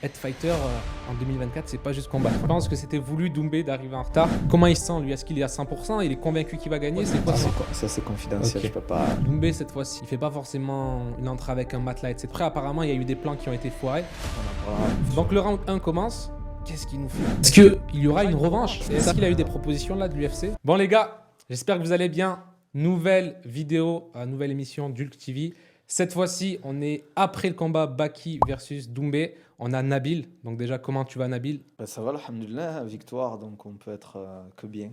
Être fighter en 2024, c'est pas juste combattre. Je pense que c'était voulu Doumbé d'arriver en retard. Comment il se sent lui? Est-ce qu'il est à 100%? Il est convaincu qu'il va gagner? C'est quoi Ça, c'est confidentiel, Ok. je peux pas. Doumbé, cette fois-ci, il fait pas forcément une entrée avec un matelas, etc. Après, apparemment, il y a eu des plans qui ont été foirés. On en parlera. Donc le round 1 commence. Qu'est-ce qu'il nous fait? Est-ce qu'il y aura une revanche? Est-ce qu'il a eu des propositions là de l'UFC? Bon les gars, j'espère que vous allez bien. Nouvelle vidéo, nouvelle émission d'Ulk TV. Cette fois-ci, on est après le combat Baki versus Doumbé. On a Nabil. Donc déjà, comment tu vas Nabil? Bah, ça va, alhamdoulilah, victoire, donc on peut être que bien.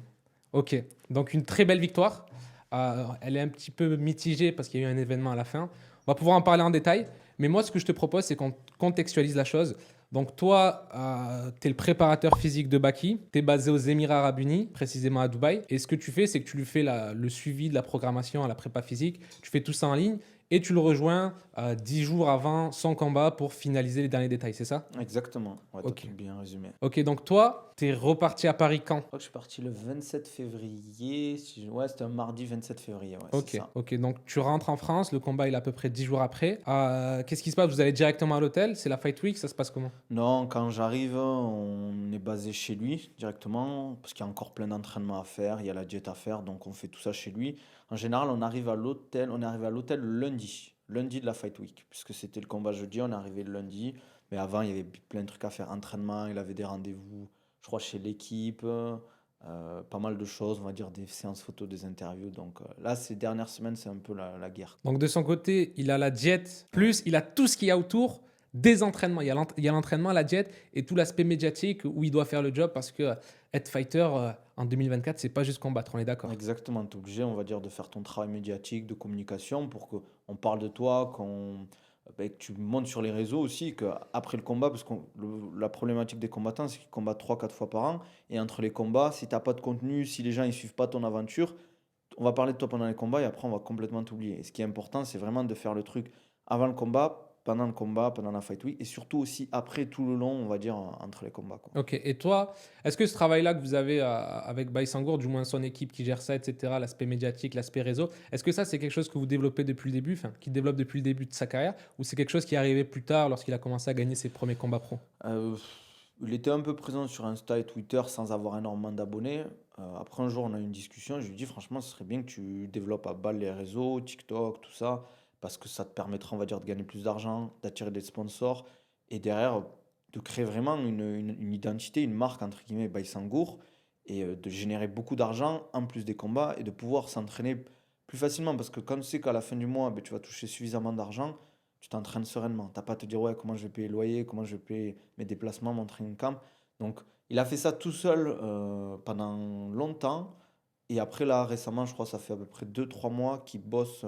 Ok, donc une très belle victoire. Elle est un petit peu mitigée parce qu'il y a eu un événement à la fin. On va pouvoir en parler en détail. Mais moi, ce que je te propose, c'est qu'on contextualise la chose. Donc toi, tu es le préparateur physique de Baki. Tu es basé aux Émirats Arabes Unis, précisément à Dubaï. Et ce que tu fais, c'est que tu lui fais le suivi de la programmation à la prépa physique. Tu fais tout ça en ligne et tu le rejoins 10 jours avant son combat pour finaliser les derniers détails, c'est ça? Exactement, ouais, t'as Ok. tout bien résumé. Ok, donc toi, tu es reparti à Paris quand? Je crois que je suis parti le 27 février. Ouais, c'était un mardi 27 février, ouais, Ok, c'est ça. ok, donc tu rentres en France, le combat il est à peu près 10 jours après. Qu'est-ce qui se passe? Vous allez directement à l'hôtel? C'est la Fight Week? Ça se passe comment? Non, quand j'arrive, on est basé chez lui directement, parce qu'il y a encore plein d'entraînements à faire, il y a la diète à faire, donc on fait tout ça chez lui. En général, on est arrivé à l'hôtel lundi de la Fight Week, puisque c'était le combat jeudi, on est arrivé le lundi, mais avant, il y avait plein de trucs à faire, entraînement, il avait des rendez-vous, je crois, chez l'équipe, pas mal de choses, on va dire des séances photos, des interviews, donc là, ces dernières semaines, c'est un peu la guerre. Donc de son côté, il a la diète, plus il a tout ce qu'il y a autour des entraînements. Il y a l'entraînement, la diète et tout l'aspect médiatique où il doit faire le job parce que être fighter en 2024, c'est pas juste combattre, on est d'accord. Exactement, tu es obligé, on va dire, de faire ton travail médiatique, de communication pour qu'on parle de toi, que tu montes sur les réseaux aussi, qu'après le combat, parce que la problématique des combattants, c'est qu'ils combattent 3 4 fois par an, et entre les combats, si tu n'as pas de contenu, si les gens ne suivent pas ton aventure, on va parler de toi pendant les combats et après on va complètement t'oublier. Et ce qui est important, c'est vraiment de faire le truc avant le combat, pendant la fight week, et surtout aussi après, tout le long, on va dire, entre les combats, quoi. Ok, et toi, est-ce que ce travail-là que vous avez avec Baïsangour, du moins son équipe qui gère ça, etc., l'aspect médiatique, l'aspect réseau, est-ce que ça c'est quelque chose que vous développez depuis le début, enfin, qu'il développe depuis le début de sa carrière, ou c'est quelque chose qui est arrivé plus tard lorsqu'il a commencé à gagner ses premiers combats pro? Euh, il était un peu présent sur Insta et Twitter sans avoir énormément d'abonnés. Après un jour, on a eu une discussion. Je lui ai dit, franchement, ce serait bien que tu développes à balle les réseaux, TikTok, tout ça, parce que ça te permettra, on va dire, de gagner plus d'argent, d'attirer des sponsors et derrière, de créer vraiment une identité, une marque, entre guillemets, by Sangour, et de générer beaucoup d'argent en plus des combats et de pouvoir s'entraîner plus facilement. Parce que comme tu sais qu'à la fin du mois, ben, tu vas toucher suffisamment d'argent, tu t'entraînes sereinement. T'as pas à te dire, ouais, comment je vais payer le loyer, comment je vais payer mes déplacements, mon training camp. Donc, il a fait ça tout seul pendant longtemps. Et après, là, récemment, je crois que ça fait à peu près 2 3 mois qu'il bosse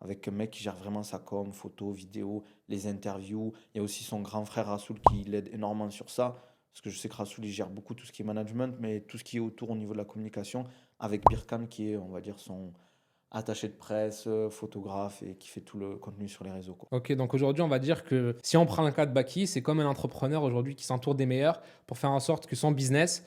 avec un mec qui gère vraiment sa com, photos, vidéos, les interviews. Il y a aussi son grand frère Rasoul qui l'aide énormément sur ça. Parce que je sais que Rasoul, il gère beaucoup tout ce qui est management, mais tout ce qui est autour au niveau de la communication, avec Birkan qui est, on va dire, son attaché de presse, photographe et qui fait tout le contenu sur les réseaux, quoi. Ok, donc aujourd'hui, on va dire que si on prend le cas de Baki, c'est comme un entrepreneur aujourd'hui qui s'entoure des meilleurs pour faire en sorte que son business,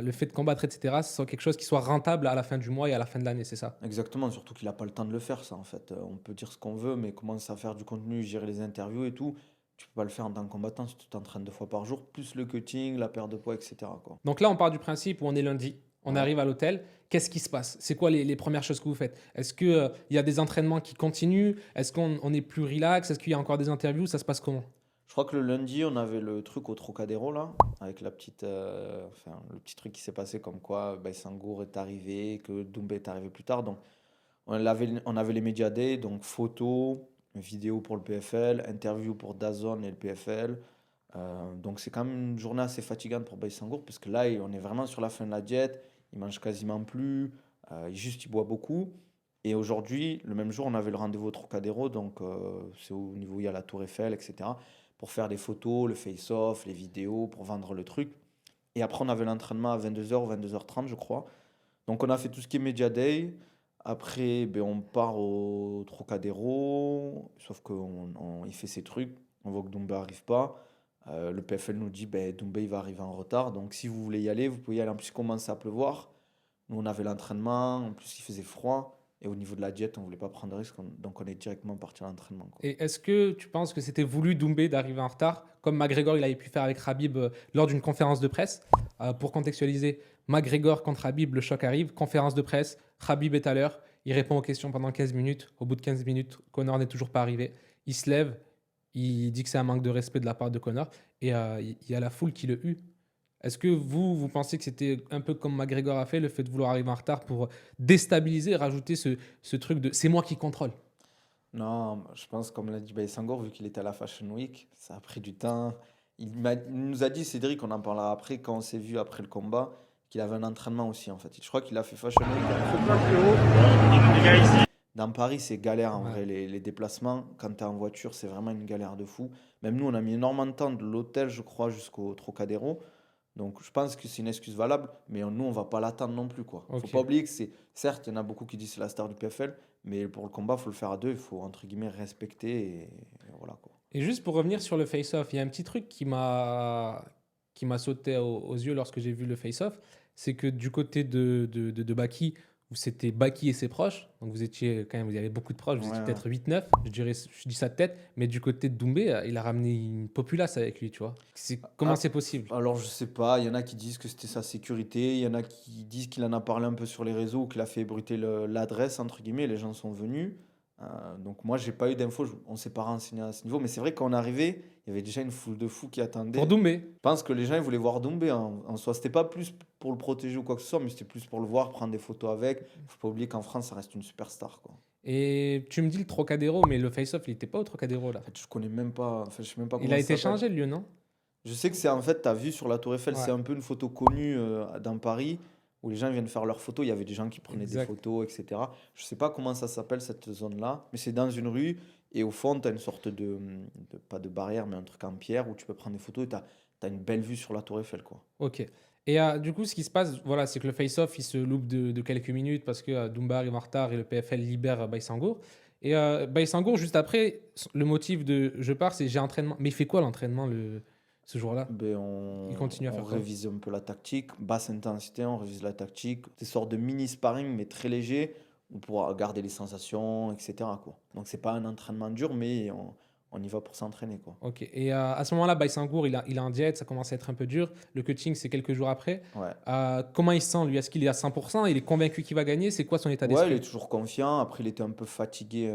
le fait de combattre, etc., ce soit quelque chose qui soit rentable à la fin du mois et à la fin de l'année, c'est ça? Exactement, surtout qu'il n'a pas le temps de le faire, ça, en fait. On peut dire ce qu'on veut, mais commencer à faire du contenu, gérer les interviews et tout, tu peux pas le faire en tant que combattant si tu t'entraînes 2 fois par jour, plus le cutting, la perte de poids, etc., quoi. Donc là, on part du principe où on est lundi, on Ouais. arrive à l'hôtel. Qu'est-ce qui se passe? C'est quoi les premières choses que vous faites? Est-ce qu'il y a des entraînements qui continuent? Est-ce qu'on est plus relax? Est-ce qu'il y a encore des interviews? Ça se passe comment? Je crois que le lundi, on avait le truc au Trocadéro, là, avec la petite, enfin, le petit truc qui s'est passé comme quoi Baïsangour est arrivé, que Doumbé est arrivé plus tard. Donc, on avait les médias day, donc photos, vidéos pour le PFL, interviews pour DAZN et le PFL. Donc c'est quand même une journée assez fatigante pour Baïsangour, parce que là, on est vraiment sur la fin de la diète, il mange quasiment plus, il boit beaucoup. Et aujourd'hui, le même jour, on avait le rendez-vous au Trocadéro, donc c'est au niveau où il y a la Tour Eiffel, etc., pour faire des photos, le face-off, les vidéos, pour vendre le truc. Et après, on avait l'entraînement à 22h ou 22h30, je crois. Donc on a fait tout ce qui est Media Day. Après, ben, on part au Trocadéro, sauf qu'il fait ses trucs. On voit que Doumbé n'arrive pas. Le PFL nous dit ben, Doumbé il va arriver en retard. Donc si vous voulez y aller, vous pouvez y aller. En plus, il commence à pleuvoir. Nous, on avait l'entraînement. En plus, il faisait froid. Et au niveau de la diète, on voulait pas prendre de risque, donc on est directement parti à l'entraînement, quoi. Et est-ce que tu penses que c'était voulu Doumbé d'arriver en retard, comme McGregor il avait pu faire avec Khabib lors d'une conférence de presse? Pour contextualiser, McGregor contre Khabib, le choc arrive, conférence de presse, Khabib est à l'heure, il répond aux questions pendant 15 minutes. Au bout de 15 minutes, Conor n'est toujours pas arrivé. Il se lève, il dit que c'est un manque de respect de la part de Conor, et il y a la foule qui le hue. Est-ce que vous pensez que c'était un peu comme McGregor a fait, le fait de vouloir arriver en retard pour déstabiliser, rajouter ce truc de c'est moi qui contrôle? Non, je pense, comme l'a dit Baïsangour, vu qu'il était à la Fashion Week, ça a pris du temps. Il nous a dit, Cédric, on en parlera après, quand on s'est vu après le combat, qu'il avait un entraînement aussi, en fait. Je crois qu'il a fait Fashion Week. Dans Paris, c'est galère en Ouais. vrai, les déplacements. Quand tu es en voiture, c'est vraiment une galère de fou. Même nous, on a mis énormément de temps de l'hôtel, je crois, jusqu'au Trocadéro. Donc, je pense que c'est une excuse valable, mais nous, on va pas l'attendre non plus, quoi. Faut pas Ok. oublier que c'est, certes, il y en a beaucoup qui disent que c'est la star du PFL, mais pour le combat, il faut le faire à deux. Il faut, entre guillemets, respecter et voilà, quoi. Et juste pour revenir sur le face-off, il y a un petit truc qui m'a sauté aux yeux lorsque j'ai vu le face-off, c'est que du côté de Baki, où c'était Baki et ses proches, donc vous étiez quand même, vous avez beaucoup de proches, vous Ouais, étiez ouais. peut-être 8-9, je dis ça de tête, mais du côté de Doumbé, il a ramené une populace avec lui, tu vois. Comment Ah, c'est possible? alors, je sais pas, il y en a qui disent que c'était sa sécurité, il y en a qui disent qu'il en a parlé un peu sur les réseaux ou qu'il a fait ébruiter l'adresse, entre guillemets, les gens sont venus. Donc, moi, j'ai pas eu d'infos, on s'est pas renseigné à ce niveau, mais c'est vrai qu'on est arrivé, il y avait déjà une foule de fous qui Pour attendait. Doumbé. Je pense que les gens ils voulaient voir Doumbé en soi. C'était pas plus pour le protéger ou quoi que ce soit, mais c'était plus pour le voir, prendre des photos avec. Faut pas oublier qu'en France, ça reste une superstar, quoi. Et tu me dis le Trocadéro, mais le face-off, il n'était pas au Trocadéro là. En fait, je connais même pas, enfin, je sais même pas Il comment a ça été s'appelle. changé le lieu, non? Je sais que c'est en fait, tu as vu sur la Tour Eiffel, c'est Ouais, un peu une photo connue dans Paris où les gens viennent faire leurs photos. Il y avait des gens qui prenaient des exact. photos, etc. Je sais pas comment ça s'appelle cette zone-là, mais c'est dans une rue et au fond, tu as une sorte pas de barrière, mais un truc en pierre où tu peux prendre des photos et tu as une belle vue sur la Tour Eiffel, quoi. Ok. Et du coup, ce qui se passe, voilà, c'est que le face-off, il se loupe de quelques minutes parce que Dumbar arrive en retard et le PFL libère Baïsangour. Et Baïsangour, juste après, le motif de je pars, c'est j'ai entraînement. Mais il fait quoi l'entraînement ce jour-là? Ben, Il continue à on faire quoi? révise un peu la tactique, basse intensité, on révise la tactique, des sortes de mini sparring mais très léger, on pourra garder les sensations, etc., quoi. Donc c'est pas un entraînement dur, mais on y va pour s'entraîner, quoi. Ok. Et à ce moment-là, Baïsangour, il est en diète, ça commence à être un peu dur. Le coaching, c'est quelques jours après. Ouais. Comment il se sent, lui? Est-ce qu'il est à 100%? Il est convaincu qu'il va gagner? C'est quoi son état Ouais, il d'esprit? est toujours confiant. Après, il était un peu fatigué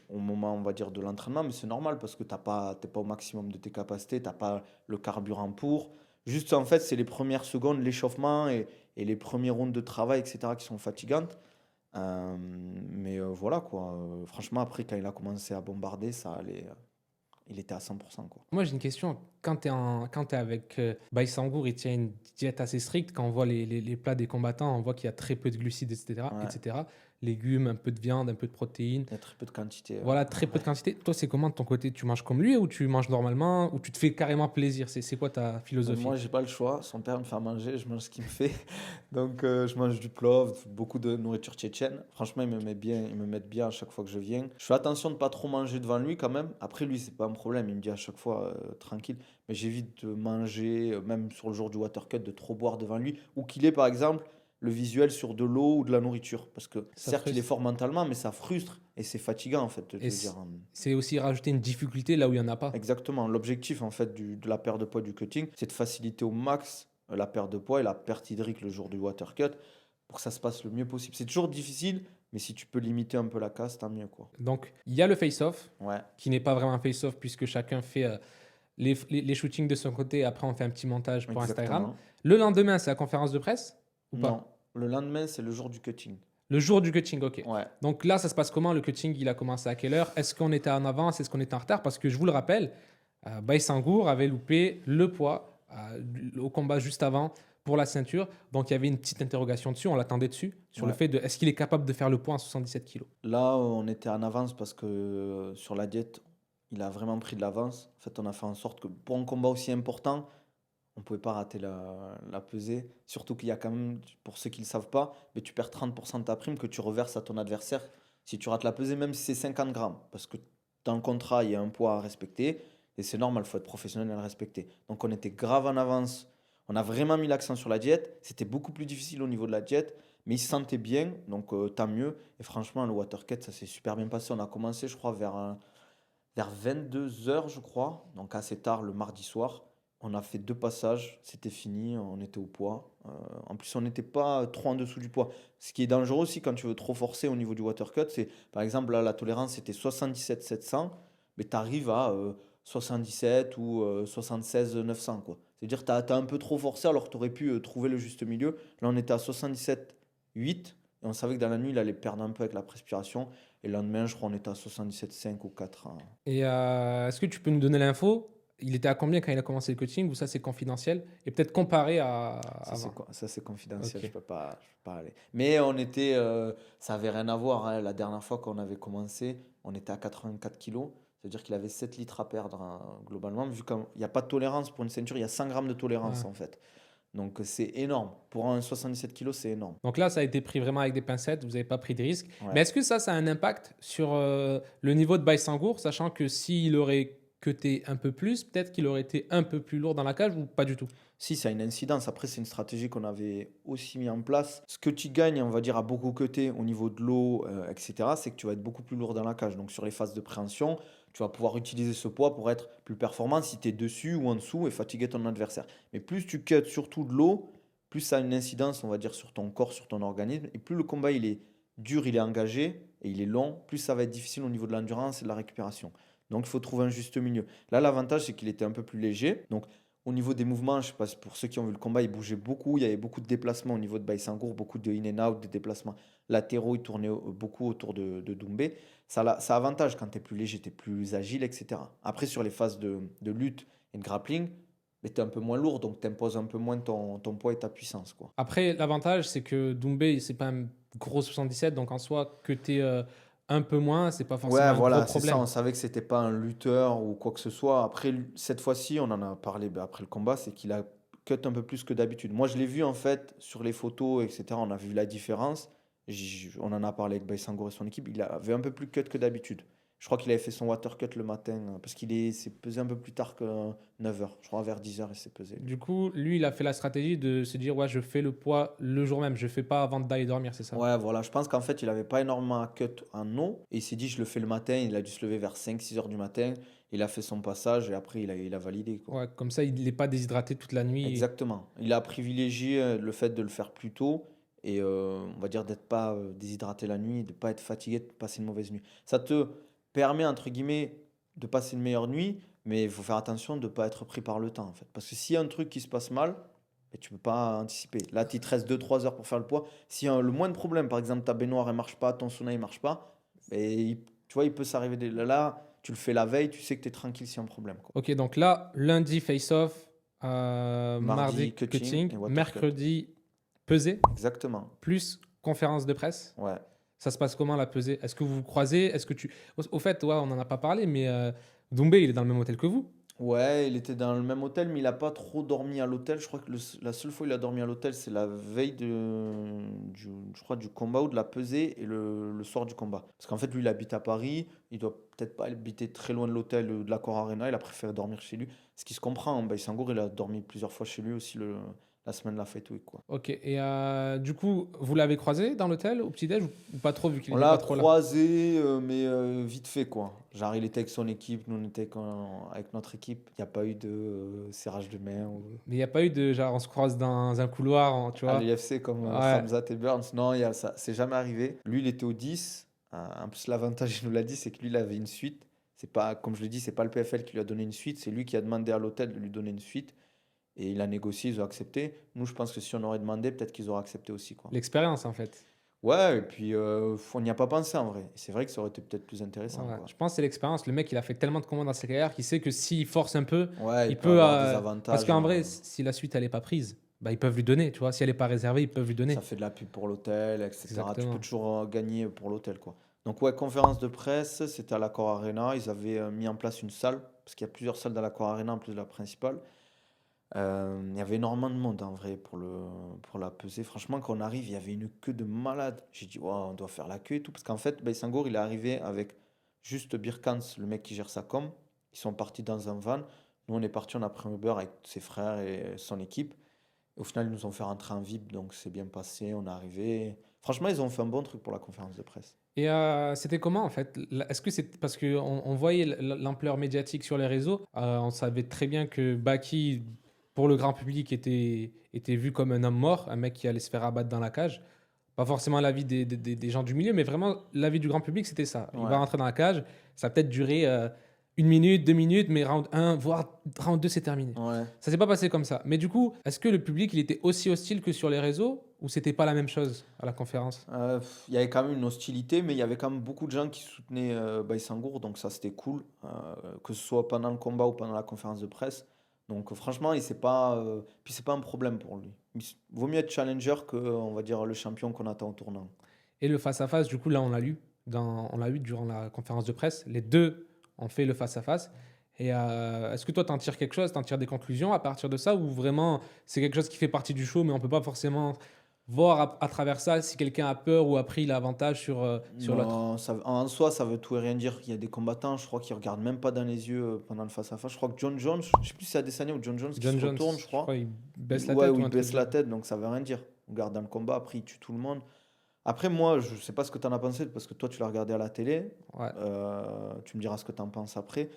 au moment, on va dire, de l'entraînement, mais c'est normal parce que t'es pas au maximum de tes capacités, t'as pas le carburant pour. Juste, en fait, c'est les premières secondes, l'échauffement et les premiers rounds de travail, etc., qui sont fatigantes. Mais voilà, quoi. Franchement, après, quand il a commencé à bombarder, ça allait. Il était à 100%, quoi. Moi, j'ai une question. Quand t'es avec Baïsangour, il tient une diète assez stricte. Quand on voit les plats des combattants, on voit qu'il y a très peu de glucides, etc., Ouais, etc. Légumes, un peu de viande, un peu de protéines. il y a très peu de quantité. Voilà, très peu de quantité. Toi, c'est comment de ton côté? Tu manges comme lui ou tu manges normalement ou tu te fais carrément plaisir? C'est quoi ta philosophie? Moi, j'ai pas le choix. Son père me fait à manger, je mange ce qu'il me fait. Donc, je mange du plov, beaucoup de nourriture tchétchène. Franchement, ils me mettent bien à chaque fois que je viens. Je fais attention de pas trop manger devant lui quand même. Après, lui, c'est pas un problème. Il me dit à chaque fois tranquille. Mais j'évite de manger, même sur le jour du water cut, de trop boire devant lui. Ou qu'il ait, par exemple, le visuel sur de l'eau ou de la nourriture. Parce que Ça certes, il est frustre. fort mentalement, mais ça frustre. Et c'est fatigant, en fait, de Et te dire. c'est aussi rajouter une difficulté là où il n'y en a pas. Exactement. L'objectif en fait de la perte de poids du cutting, c'est de faciliter au max la perte de poids et la perte hydrique le jour du water cut pour que ça se passe le mieux possible. C'est toujours difficile, mais si tu peux limiter un peu la casse, tant mieux, quoi. Donc, il y a le face-off Ouais. qui n'est pas vraiment un face-off puisque chacun fait les shootings de son côté. Après, on fait un petit montage pour Instagram. Exactement. Le lendemain, c'est la conférence de presse ou Non. pas? Le lendemain, c'est le jour du cutting. Le jour du cutting, ok. Ouais. Donc là, ça se passe comment? Le cutting, il a commencé à quelle heure? Est-ce qu'on était en avance? Est-ce qu'on était en retard? Parce que je vous le rappelle, Baïsangour avait loupé le poids au combat juste avant pour la ceinture. Donc il y avait une petite interrogation dessus, on l'attendait dessus, sur le Ouais. fait de est-ce qu'il est capable de faire le poids à 77 kilos? Là, on était en avance parce que sur la diète, il a vraiment pris de l'avance. En fait, on a fait en sorte que pour un combat aussi important, on ne pouvait pas rater la pesée. Surtout qu'il y a quand même, pour ceux qui ne le savent pas, mais tu perds 30% de ta prime que tu reverses à ton adversaire si tu rates la pesée, même si c'est 50 grammes. Parce que dans le contrat, il y a un poids à respecter. Et c'est normal, il faut être professionnel et le respecter. Donc on était grave en avance. On a vraiment mis l'accent sur la diète. C'était beaucoup plus difficile au niveau de la diète. Mais il se sentait bien, donc tant mieux. Et franchement, le water cut, ça s'est super bien passé. On a commencé, je crois, vers 22 h, je crois, donc assez tard le mardi soir. On a fait 2 passages, c'était fini, on était au poids. En plus, on n'était pas trop en dessous du poids. Ce qui est dangereux aussi quand tu veux trop forcer au niveau du water cut, c'est par exemple là, la tolérance c'était 77 700, mais tu arrives à 77 ou 76 900 quoi. C'est-à-dire que tu as un peu trop forcé alors que tu aurais pu trouver le juste milieu. Là, on était à 77 8 et on savait que dans la nuit, il allait perdre un peu avec la respiration. Et le lendemain, je crois, on était à 77,5 ou 4, hein. Et est-ce que tu peux nous donner l'info? Il était à combien quand il a commencé le coaching ou ça c'est confidentiel? Et peut-être comparé à avant. Ça, c'est confidentiel, Ok. je peux pas aller. Mais ça avait rien à voir, hein. La dernière fois qu'on avait commencé, on était à 84 kilos. C'est-à-dire qu'il avait 7 litres à perdre, hein, globalement. Vu qu'il n'y a pas de tolérance pour une ceinture, il y a 100 grammes de tolérance Ouais. en fait. Donc c'est énorme. Pour un 77 kilos, c'est énorme. Donc là, ça a été pris vraiment avec des pincettes, vous n'avez pas pris de risque. Mais Ouais. est-ce que ça a un impact sur le niveau de Baïsangour, sachant que s'il aurait cuté un peu plus, peut-être qu'il aurait été un peu plus lourd dans la cage ou pas du tout? Si, ça a une incidence. Après, c'est une stratégie qu'on avait aussi mis en place. Ce que tu gagnes, on va dire, à beaucoup côté au niveau de l'eau, etc., c'est que tu vas être beaucoup plus lourd dans la cage. Donc, sur les phases de préhension, tu vas pouvoir utiliser ce poids pour être plus performant si tu es dessus ou en dessous et fatiguer ton adversaire. Mais plus tu cuts surtout de l'eau, plus ça a une incidence, on va dire, sur ton corps, sur ton organisme. Et plus le combat, il est dur, il est engagé et il est long, plus ça va être difficile au niveau de l'endurance et de la récupération. Donc, il faut trouver un juste milieu. Là, l'avantage, c'est qu'il était un peu plus léger. Donc, au niveau des mouvements, je sais pas, pour ceux qui ont vu le combat, il bougeait beaucoup. Il y avait beaucoup de déplacements au niveau de Baïsangour, beaucoup de in and out, des déplacements latéraux. Il tournait beaucoup autour de Doumbé. Ça avantage quand tu es plus léger, tu es plus agile, etc. Après, sur les phases de lutte et de grappling, tu es un peu moins lourd, donc tu imposes un peu moins ton poids et ta puissance, quoi. Après, l'avantage, c'est que Doumbé, c'est pas un gros 77, donc en soi, que tu es un peu moins, c'est pas forcément Ouais, un gros voilà, c'est ça. problème. On savait que c'était pas un lutteur ou quoi que ce soit. Après, cette fois-ci, on en a parlé après le combat, c'est qu'il a cut un peu plus que d'habitude. Moi, je l'ai vu en fait sur les photos, etc. On a vu la différence. On en a parlé avec Baïsangour et son équipe. Il avait un peu plus cut que d'habitude. Je crois qu'il avait fait son water cut le matin parce s'est pesé un peu plus tard que 9 h. Je crois vers 10 h, il s'est pesé, lui. Du coup, lui, il a fait la stratégie de se dire, ouais, je fais le poids le jour même, je fais pas avant d'aller dormir, c'est ça? Ouais, voilà, je pense qu'en fait, il avait pas énormément à cut en eau. Et il s'est dit, je le fais le matin. Il a dû se lever vers 5 6 heures du matin. Il a fait son passage et après, il a validé, quoi. Ouais, comme ça, il n'est pas déshydraté toute la nuit. Exactement. Il a privilégié le fait de le faire plus tôt et on va dire d'être pas déshydraté la nuit, de pas être fatigué, de passer une mauvaise nuit. Ça te permet, entre guillemets, de passer une meilleure nuit, mais il faut faire attention de ne pas être pris par le temps, en fait. Parce que s'il y a un truc qui se passe mal, ben, tu peux pas anticiper. Là, il te reste 2 3 heures pour faire le poids. Si le moindre problème, par exemple, ta baignoire ne marche pas, ton sauna ne marche pas, ben, tu vois, il peut s'arriver là, tu le fais la veille, tu sais que tu es tranquille s'il y a un problème, quoi. Ok, donc là, lundi, face-off, mardi, Mardi, coaching cutting, et water cut. mercredi, pesée, Exactement. plus conférence de presse. Ouais. Ça se passe comment la pesée? Est-ce que vous vous croisez? Est-ce que tu... Au fait, ouais, on n'en a pas parlé, mais Doumbé, il est dans le même hôtel que vous. Ouais, il était dans le même hôtel, mais il a pas trop dormi à l'hôtel. Je crois que la seule fois où il a dormi à l'hôtel, c'est la veille je crois, du combat ou de la pesée et le soir du combat. Parce qu'en fait, lui, il habite à Paris. Il doit peut-être pas habiter très loin de l'hôtel de l'Accor Arena. Il a préféré dormir chez lui. Ce qui se comprend, hein. Baïsangour, il a dormi plusieurs fois chez lui aussi la semaine de la Fight Week, quoi. Ok, et du coup, vous l'avez croisé dans l'hôtel au petit-déj ou pas trop, vu qu'il On n'était pas l'a trop là? croisé, mais vite fait, quoi. Genre, il était avec son équipe, nous, on était avec notre équipe. Il n'y a pas eu de serrage de main ou Mais il n'y a pas eu de genre, on se croise dans un couloir, tu à vois? l'UFC comme Ouais. Khamzat et Burns. Non, ça, c'est jamais arrivé. Lui, il était au 10. En plus, l'avantage, il nous l'a dit, c'est que lui, il avait une suite. C'est pas, comme je l'ai dit, c'est pas le PFL qui lui a donné une suite, c'est lui qui a demandé à l'hôtel de lui donner une suite. Et il a négocié, ils ont accepté. Nous, je pense que si on aurait demandé, peut-être qu'ils auraient accepté aussi, quoi. L'expérience, en fait. Ouais, et puis on n'y a pas pensé en vrai. Et c'est vrai que ça aurait été peut-être plus intéressant, Ouais. quoi. Je pense que c'est l'expérience. Le mec, il a fait tellement de commandes dans sa carrière qu'il sait que s'il force un peu, Ouais, il il peut peut. avoir des Parce avantages. qu'en vrai, si la suite, elle n'est pas prise, bah, ils peuvent lui donner, tu vois. Si elle n'est pas réservée, ils peuvent lui donner. Ça fait de la pub pour l'hôtel, etc. Tu peux Exactement. toujours gagner pour l'hôtel, quoi. Donc, ouais, conférence de presse, c'était à l'Accor Arena. Ils avaient mis en place une salle, parce qu'il y a plusieurs salles dans l'Accor Arena en plus de la principale. Il y avait énormément de monde en vrai pour la pesée. Franchement, quand on arrive, il y avait une queue de malade. J'ai dit, wow, on doit faire la queue et tout. Parce qu'en fait, Baïsangour, il est arrivé avec juste Birkans, le mec qui gère sa com. Ils sont partis dans un van. Nous, on est partis, on a pris un Uber avec ses frères et son équipe. Au final, ils nous ont fait rentrer en VIP, donc c'est bien passé, on est arrivé. Franchement, ils ont fait un bon truc pour la conférence de presse. Et c'était comment en fait? Est-ce que c'est parce qu'on voyait l'ampleur médiatique sur les réseaux, on savait très bien que Baki, pour le grand public, était vu comme un homme mort, un mec qui allait se faire abattre dans la cage. Pas forcément l'avis des gens du milieu, mais vraiment l'avis du grand public, c'était ça. Il va Ouais. rentrer dans la cage, ça va peut-être durer 1 minute, 2 minutes, mais round 1, voire round 2, c'est terminé. Ouais. Ça s'est pas passé comme ça. Mais du coup, est-ce que le public, il était aussi hostile que sur les réseaux ou c'était pas la même chose à la conférence? Il y avait quand même une hostilité, mais il y avait quand même beaucoup de gens qui soutenaient Baïsangour, donc ça c'était cool, que ce soit pendant le combat ou pendant la conférence de presse. Donc franchement, il c'est pas, puis c'est pas un problème pour lui. Vaut mieux être challenger que, on va dire, le champion qu'on attend au tournant. Et le face-à-face, du coup, là, on l'a eu durant la conférence de presse. Les deux ont fait le face-à-face. Et est-ce que toi, t'en tires quelque chose, t'en tires des conclusions à partir de ça, ou vraiment c'est quelque chose qui fait partie du show, mais on peut pas forcément voir à travers ça si quelqu'un a peur ou a pris l'avantage sur l'autre? Non, en soi, ça veut tout et rien dire. Il y a des combattants, je crois, qui regardent même pas dans les yeux pendant le face-à-face. Je crois que John Jones, je sais plus si c'est Adesanya ou John Jones qui John se Jones, retourne, je je crois. crois, il baisse la Ouais, tête où ou il un truc baisse du la genre. tête, donc ça veut rien dire. On regarde dans le combat, après il tue tout le monde. Après, moi, je sais pas ce que tu en as pensé, parce que toi, tu l'as regardé à la télé. Ouais. Tu me diras ce que tu en penses après.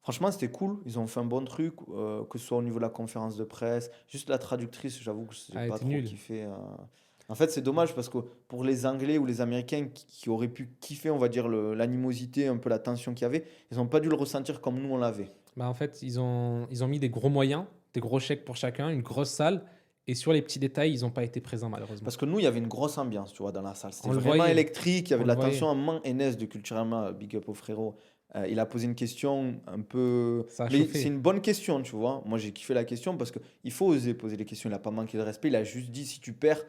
Franchement, c'était cool. Ils ont fait un bon truc, que ce soit au niveau de la conférence de presse. Juste la traductrice, j'avoue que j'ai Ah, elle pas était trop nulle. kiffé. En fait, c'est dommage parce que pour les Anglais ou les Américains qui auraient pu kiffer, on va dire, l'animosité, un peu la tension qu'il y avait, ils n'ont pas dû le ressentir comme nous on l'avait. Bah, en fait, ils ont mis des gros moyens, des gros chèques pour chacun, une grosse salle. Et sur les petits détails, ils n'ont pas été présents, malheureusement. Parce que nous, il y avait une grosse ambiance, tu vois, dans la salle. C'était On le vraiment voyait. électrique, il y avait On de le la tension. voyait. Un moment, Enes de Culturellement, big up au frérot, il a posé une question un peu. Ça a Mais c'est chauffé. une bonne question, tu vois. Moi, j'ai kiffé la question parce qu'il faut oser poser les questions. Il n'a pas manqué de respect. Il a juste dit si tu perds,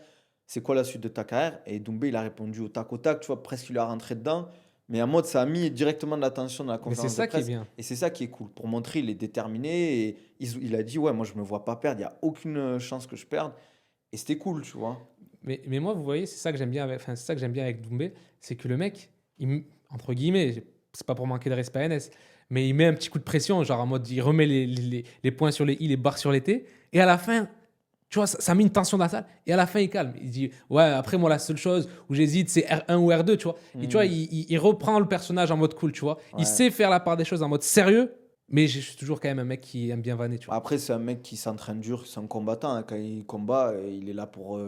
c'est quoi la suite de ta carrière? Et Doumbé, il a répondu au tac, tu vois, presque il a rentré dedans. Mais en mode, ça a mis directement de l'attention dans la Mais c'est conférence de ça qui est presse. bien. Et c'est ça qui est cool. Pour montrer, il est déterminé. Et il a dit, ouais, moi, je me vois pas perdre. Il n'y a aucune chance que je perde. Et c'était cool, tu vois. Mais moi, vous voyez, c'est ça que j'aime bien avec, enfin, c'est ça que j'aime bien avec Doumbé, c'est que le mec, entre guillemets, c'est pas pour manquer de respect à NS, mais il met un petit coup de pression, genre en mode, il remet les points sur les i, les barres sur les t, et à la fin, tu vois, ça met une tension dans la salle, et à la fin, il calme. Il dit, ouais, après, moi, la seule chose où j'hésite, c'est R1 ou R2, tu vois. Et tu vois, Hmm. il reprend le personnage en mode cool, tu vois. Il Ouais. sait faire la part des choses en mode sérieux, mais je suis toujours quand même un mec qui aime bien vanner, tu vois. Après, c'est un mec qui s'entraîne dur, c'est un combattant, hein. Quand il combat, il est là pour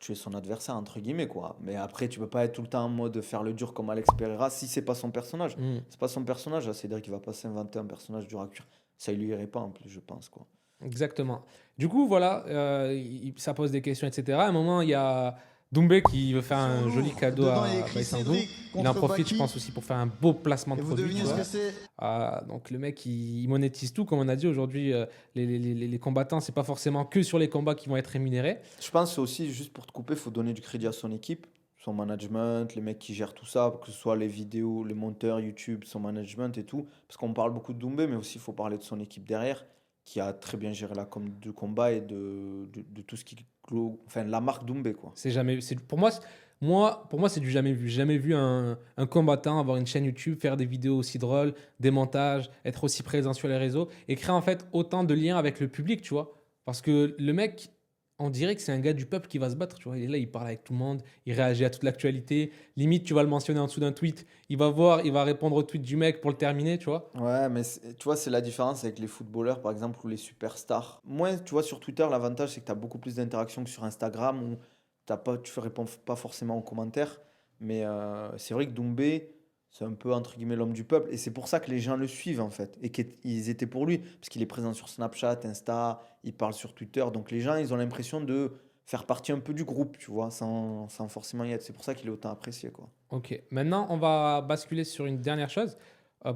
tuer son adversaire, entre guillemets, quoi. Mais après, tu peux pas être tout le temps en mode faire le dur comme Alex Pereira si c'est pas son personnage. Mm. C'est pas son personnage, là. C'est-à-dire qu'il va pas s'inventer un personnage dur à cuire. Ça, il lui irait pas en plus, je pense, quoi. Exactement. Du coup, voilà, ça pose des questions, etc. À un moment, il y a Doumbé qui veut faire un joli cadeau Dedans, il y a à écrit Baïsangour. Cédric Il en contre profite, je Baki. pense, aussi pour faire un beau placement de Et vous produit. devinez Tu ce vois. que c'est? Donc le mec, il monétise tout, comme on a dit aujourd'hui. Les combattants, c'est pas forcément que sur les combats qui vont être rémunérés. Je pense que c'est aussi, juste pour te couper, il faut donner du crédit à son équipe, son management, les mecs qui gèrent tout ça, que ce soit les vidéos, les monteurs YouTube, son management et tout. Parce qu'on parle beaucoup de Doumbé, mais aussi il faut parler de son équipe derrière, qui a très bien géré la com de combat et de tout ce qui enfin, la marque Doumbé, quoi. C'est jamais, pour moi, c'est du jamais vu. J'ai jamais vu un combattant avoir une chaîne YouTube, faire des vidéos aussi drôles, des montages, être aussi présent sur les réseaux et créer en fait autant de liens avec le public, tu vois. Parce que le mec, on dirait que c'est un gars du peuple qui va se battre, tu vois. Il est là, il parle avec tout le monde, il réagit à toute l'actualité. Limite, tu vas le mentionner en dessous d'un tweet, il va répondre au tweet du mec pour le terminer, tu vois. Ouais, mais tu vois, c'est la différence avec les footballeurs, par exemple, ou les superstars. Moi, tu vois, sur Twitter, l'avantage, c'est que tu as beaucoup plus d'interactions que sur Instagram, où tu ne réponds pas forcément aux commentaires. Mais c'est vrai que Doumbé, c'est un peu, entre guillemets, l'homme du peuple. Et c'est pour ça que les gens le suivent, en fait. Et qu'ils étaient pour lui. Parce qu'il est présent sur Snapchat, Insta, il parle sur Twitter. Donc les gens, ils ont l'impression de faire partie un peu du groupe, tu vois, sans forcément y être. C'est pour ça qu'il est autant apprécié, quoi. Ok, maintenant on va basculer sur une dernière chose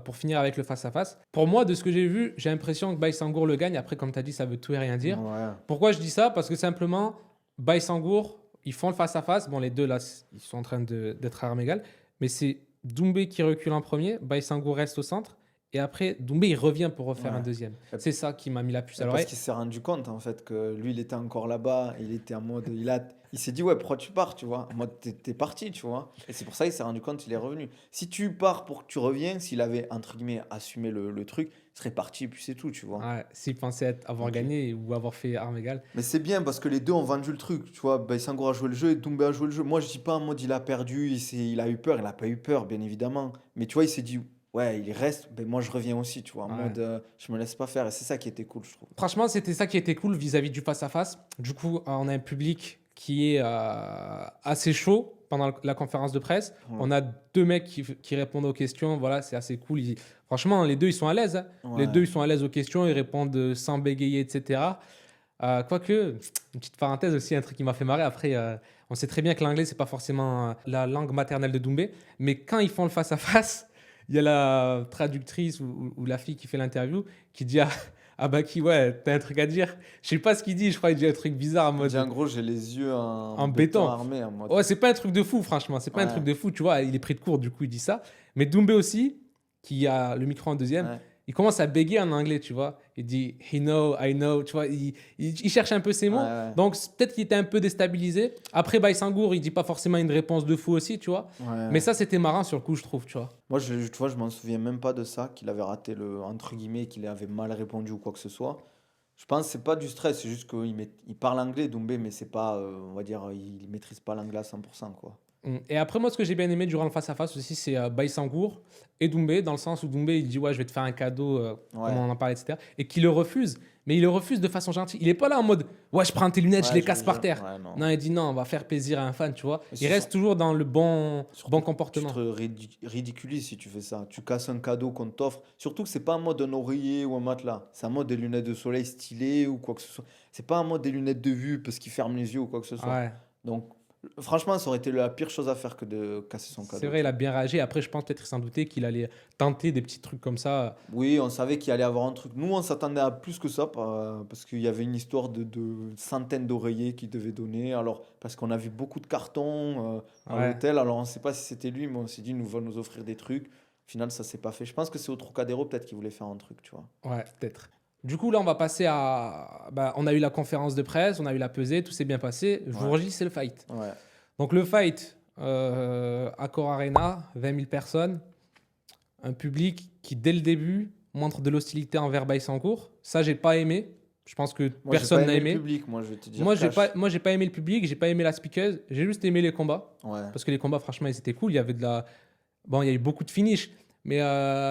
pour finir avec le face-à-face. Pour moi, de ce que j'ai vu, j'ai l'impression que Baïsangour le gagne. Après, comme tu as dit, ça veut tout et rien dire. Ouais. Pourquoi je dis ça? Parce que simplement, Baïsangour, ils font le face-à-face. Bon, les deux là, ils sont en train d'être à armes égales. Mais c'est Doumbé qui recule en premier, Baïsangour reste au centre. Et après, Doumbé, il revient pour refaire un Ouais. deuxième. C'est ça qui m'a mis la puce à Parce l'oreille. qu'il s'est rendu compte en fait que lui il était encore là-bas, il était en mode, il a Il s'est dit, ouais, pourquoi tu pars, tu vois? En mode, t'es parti, tu vois? Et c'est pour ça qu'il s'est rendu compte, il est revenu. Si tu pars pour que tu reviennes, s'il avait, entre guillemets, assumé le truc, il serait parti et puis c'est tout, tu vois? Ouais, s'il pensait avoir Donc, gagné ou avoir fait armes égales. mais c'est bien parce que les deux ont vendu le truc, tu vois? Baïsangour a joué le jeu et Doumbé a joué le jeu. Moi, je dis pas en mode il a perdu, il a eu peur, il a pas eu peur, bien évidemment. Mais tu vois, il s'est dit, ouais, il reste, ben moi je reviens aussi, tu vois? En Ouais. mode, je me laisse pas faire. Et c'est ça qui était cool, je trouve. Franchement, c'était ça qui était cool vis-à-vis du face-à-face. Du coup, on a un public qui est assez chaud pendant la conférence de presse. Ouais. On a deux mecs qui répondent aux questions. Voilà, c'est assez cool. Franchement, les deux, ils sont à l'aise, hein. Les deux, Ouais. ils sont à l'aise aux questions. Ils répondent sans bégayer, etc. Quoique, une petite parenthèse aussi, un truc qui m'a fait marrer. Après, on sait très bien que l'anglais, c'est pas forcément la langue maternelle de Doumbé. Mais quand ils font le face-à-face, il y a la traductrice ou la fille qui fait l'interview qui dit à Baki, ouais, t'as un truc à dire. Je sais pas ce qu'il dit, je crois qu'il dit un truc bizarre en Il dit en mode gros, j'ai les yeux en en béton béton. armé, en mode. Ouais, c'est pas un truc de fou, franchement. C'est pas un truc Ouais, de fou, tu vois. Il est pris de court, du coup, il dit ça. Mais Doumbé aussi, qui a le micro en deuxième, ouais, il commence à bégayer en anglais, tu vois. Il dit he know, I know, tu vois. Il cherche un peu ses ouais, mots. ouais. Donc, peut-être qu'il était un peu déstabilisé. Après, Baïsangour, il dit pas forcément une réponse de fou aussi, tu vois. Mais Ouais. ça, c'était marrant sur le coup, je trouve, tu vois. Moi, tu vois, je m'en souviens même pas de ça, qu'il avait raté le, entre guillemets, qu'il avait mal répondu ou quoi que ce soit. Je pense que c'est pas du stress, c'est juste il parle anglais, Doumbé, mais c'est pas, on va dire, il maîtrise pas l'anglais à 100%, quoi. Et après, moi, ce que j'ai bien aimé durant le face-à-face aussi, c'est Baïsangour et Doumbé, dans le sens où Doumbé, il dit, ouais, je vais te faire un cadeau, comme Ouais, on en parlait, etc. Et qu'il le refuse, mais il le refuse de façon gentille. Il est pas là en mode, ouais, je prends tes lunettes, je ouais, les je casse veux par dire, terre. ouais, non. Non, il dit, non, on va faire plaisir à un fan, tu vois. Et Il reste toujours dans le bon surtout, tu comportement. te ridiculises si tu fais ça. Tu casses un cadeau qu'on t'offre. Surtout que c'est pas en mode un oreiller ou un matelas. C'est en mode des lunettes de soleil stylées ou quoi que ce soit. C'est pas en mode des lunettes de vue parce qu'il ferme les yeux ou quoi que ce soit. Ouais, Donc, franchement, ça aurait été la pire chose à faire que de casser son c'est cadeau, vrai, il tu a vois. bien réagi. Après, je pense peut-être qu'il s'en doutait qu'il allait tenter des petits trucs comme ça. Oui, on savait qu'il allait avoir un truc. Nous, on s'attendait à plus que ça parce qu'il y avait une histoire de centaines d'oreillers qu'il devait donner. Alors, parce qu'on a vu beaucoup de cartons à Ouais, l'hôtel. Alors, on ne sait pas si c'était lui, mais on s'est dit, il va nous offrir des trucs. Au final, ça s'est pas fait. Je pense que c'est au Trocadéro, peut-être qu'il voulait faire un truc, tu vois. ouais, peut-être. Du coup, là, on va passer à. Bah, on a eu la conférence de presse, on a eu la pesée, tout s'est bien passé. Ouais, Jour J, c'est le fight. ouais, Donc le fight, Accor Arena, 20 000 personnes, un public qui dès le début montre de l'hostilité envers Baïsancourt. Ça, j'ai pas aimé. Je pense que moi, j'ai pas personne n'a aimé le aimé. public, moi, je vais te dire cash. Moi, j'ai pas aimé le public, j'ai pas aimé la speakeuse, j'ai juste aimé les combats. Ouais, Parce que les combats, franchement, ils étaient cool. Il y avait de la. Bon, il y a eu beaucoup de finish, mais il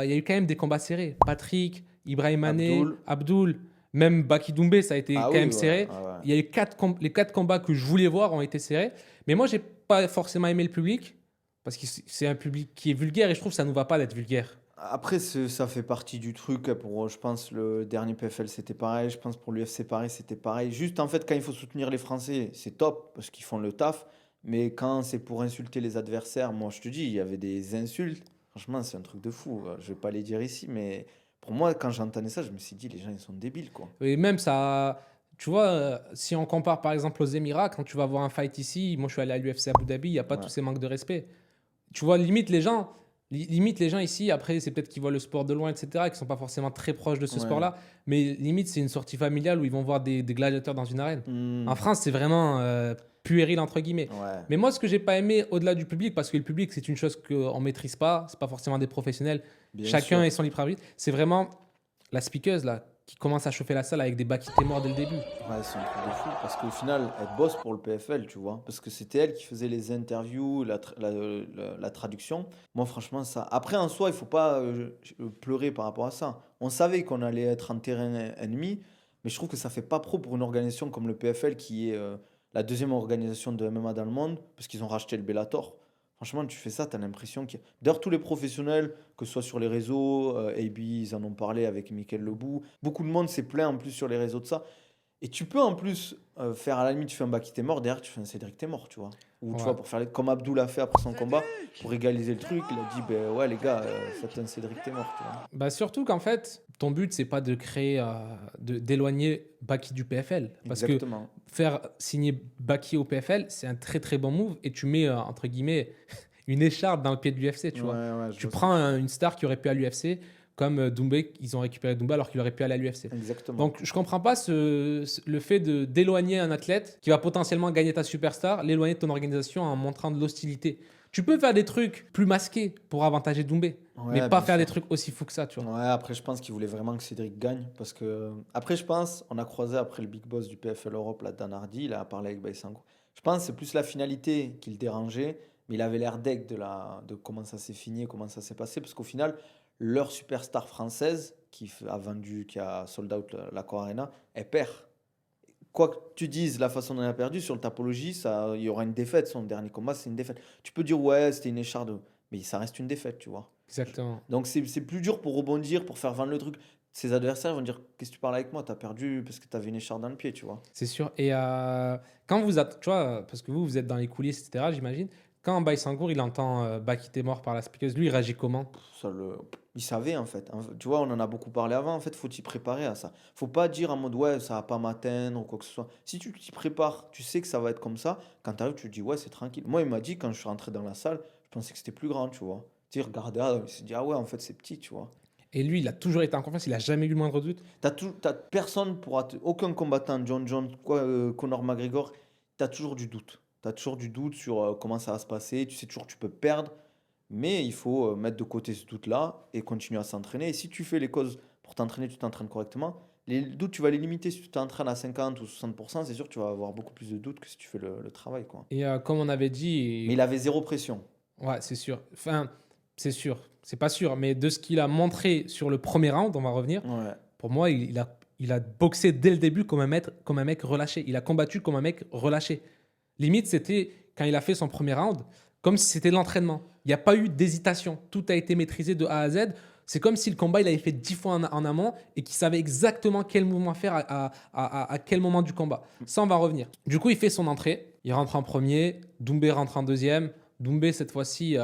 y a eu quand même des combats serrés. Patrick, Ibrahim Mané, Abdul. Abdul, même Baki Doumbé, ça a été Ah quand oui, même ouais, serré. ouais. Il y a eu les 4 combats que je voulais voir ont été serrés. Mais moi, j'ai pas forcément aimé le public parce que c'est un public qui est vulgaire et je trouve que ça nous va pas d'être vulgaire. Après, ça fait partie du truc. Pour, je pense, le dernier PFL, c'était pareil. Je pense pour l'UFC, pareil, c'était pareil. Juste, en fait, quand il faut soutenir les Français, c'est top parce qu'ils font le taf. Mais quand c'est pour insulter les adversaires, moi, je te dis, il y avait des insultes. Franchement, c'est un truc de fou. Je vais pas les dire ici, mais pour moi, quand j'entendais ça, je me suis dit, les gens, ils sont débiles, quoi. Et même ça, tu vois, si on compare par exemple aux Émirats, quand tu vas voir un fight ici, moi je suis allé à l'UFC Abu Dhabi, il n'y a pas tous Ouais, ces manques de respect. Tu vois, limite les gens ici, après c'est peut-être qu'ils voient le sport de loin, etc., qui sont pas forcément très proches de ce ouais. sport-là, mais limite c'est une sortie familiale où ils vont voir des gladiateurs dans une arène. En Hmm, France, c'est vraiment puéril entre guillemets. ouais, Mais moi, ce que j'ai pas aimé au-delà du public, parce que le public c'est une chose qu'on maîtrise pas, c'est pas forcément des professionnels, bien chacun est sûr. son libre arbitre, c'est vraiment la speakeuse là qui commence à chauffer la salle avec des baquités morts dès le début. Ouais, c'est un truc de fou. Parce qu'au final, elle bosse pour le PFL, tu vois. Parce que c'était elle qui faisait les interviews, la traduction. Moi, franchement, ça. Après, en soi, il faut pas pleurer par rapport à ça. On savait qu'on allait être en terrain ennemi, mais je trouve que ça fait pas pro pour une organisation comme le PFL, qui est la deuxième organisation de MMA dans le monde, parce qu'ils ont racheté le Bellator. Franchement, tu fais ça, tu as l'impression qu'il y a. D'ailleurs, tous les professionnels, que ce soit sur les réseaux, AB, ils en ont parlé avec Michael Lebou. Beaucoup de monde s'est plaint en plus sur les réseaux de ça. Et tu peux en plus faire à la limite, tu fais un Baki t'es mort, derrière tu fais un Cédric t'es mort, tu vois. Ou tu Ouais. vois, pour faire comme Abdul a fait après son combat, pour égaliser le truc, il a dit, ben ouais les gars, faites un Cédric t'es mort, tu vois. Bah surtout qu'en fait, ton but, c'est pas de créer, d'éloigner Baki du PFL. Parce que Exactement. faire signer Baki au PFL, c'est un très très bon move et tu mets, entre guillemets, une écharpe dans le pied de l'UFC, tu Ouais, vois. ouais, je Tu vois ce prends que tu veux dire. une star qui aurait pu à l'UFC, comme Doumbé, ils ont récupéré Doumbé alors qu'il aurait pu aller à l'UFC. Exactement. Donc, je comprends pas le fait d'éloigner un athlète qui va potentiellement gagner ta superstar, l'éloigner de ton organisation en montrant de l'hostilité. Tu peux faire des trucs plus masqués pour avantager Doumbé, mais Ouais, pas bien faire des sûr. trucs aussi fous que ça, tu vois. Ouais, après, je pense qu'il voulait vraiment que Cédric gagne. Parce que, après, je pense, on a croisé après le big boss du PFL Europe, là, Dan Hardy, il a parlé avec Baïsango. Je pense que c'est plus la finalité qui le dérangeait, mais il avait l'air deg de comment ça s'est fini, comment ça s'est passé. Parce qu'au final, leur superstar française, qui a sold out l'Accor Arena, elle perd. Quoi que tu dises, la façon dont elle a perdu, sur le Tapologie, il y aura une défaite. Son dernier combat, c'est une défaite. Tu peux dire, ouais, c'était une écharde, mais ça reste une défaite, tu vois. Exactement. Donc c'est plus dur pour rebondir, pour faire vendre le truc. Ses adversaires vont dire, qu'est-ce que tu parles avec moi? T'as perdu parce que t'avais une écharde dans le pied, tu vois. C'est sûr. Et quand tu vois, parce que vous êtes dans les coulisses, etc., j'imagine, quand Baïsangour, il entend Baki t'es mort par la spiqueuse, lui, il réagit comment? Il savait en fait. Tu vois, on en a beaucoup parlé avant. En fait, faut t'y préparer à ça. Faut pas dire en mode ouais, ça va pas m'atteindre ou quoi que ce soit. Si tu t'y prépares, tu sais que ça va être comme ça. Quand t'arrives, tu te dis ouais, c'est tranquille. Moi, il m'a dit quand je suis rentré dans la salle, je pensais que c'était plus grand, tu vois. Tu sais, regardez, il s'est dit ah ouais, en fait, c'est petit, tu vois. Et lui, il a toujours été en confiance, il a jamais eu le moindre doute. Personne pourra aucun combattant, John Jones, Conor McGregor, t'as toujours du doute. T'as toujours du doute sur comment ça va se passer. Tu sais toujours que tu peux perdre. Mais il faut mettre de côté ce doute-là et continuer à s'entraîner. Et si tu fais les causes pour t'entraîner, tu t'entraînes correctement, les doutes, tu vas les limiter. Si tu t'entraînes à 50 ou 60%, c'est sûr que tu vas avoir beaucoup plus de doutes que si tu fais le travail, quoi. Et comme on avait dit, Mais il avait zéro pression. ouais, c'est sûr. Enfin, c'est sûr. C'est pas sûr, mais de ce qu'il a montré sur le premier round, on va revenir. Ouais. Pour moi, il a boxé dès le début comme un mec relâché. Il a combattu comme un mec relâché. Limite, c'était quand il a fait son premier round, comme si c'était l'entraînement. Il n'y a pas eu d'hésitation. Tout a été maîtrisé de A à Z. C'est comme si le combat, il avait fait 10 fois en amont et qu'il savait exactement quel mouvement faire à quel moment du combat. Ça, on va revenir. Du coup, il fait son entrée. Il rentre en premier. Doumbé rentre en deuxième. Doumbé, cette fois-ci,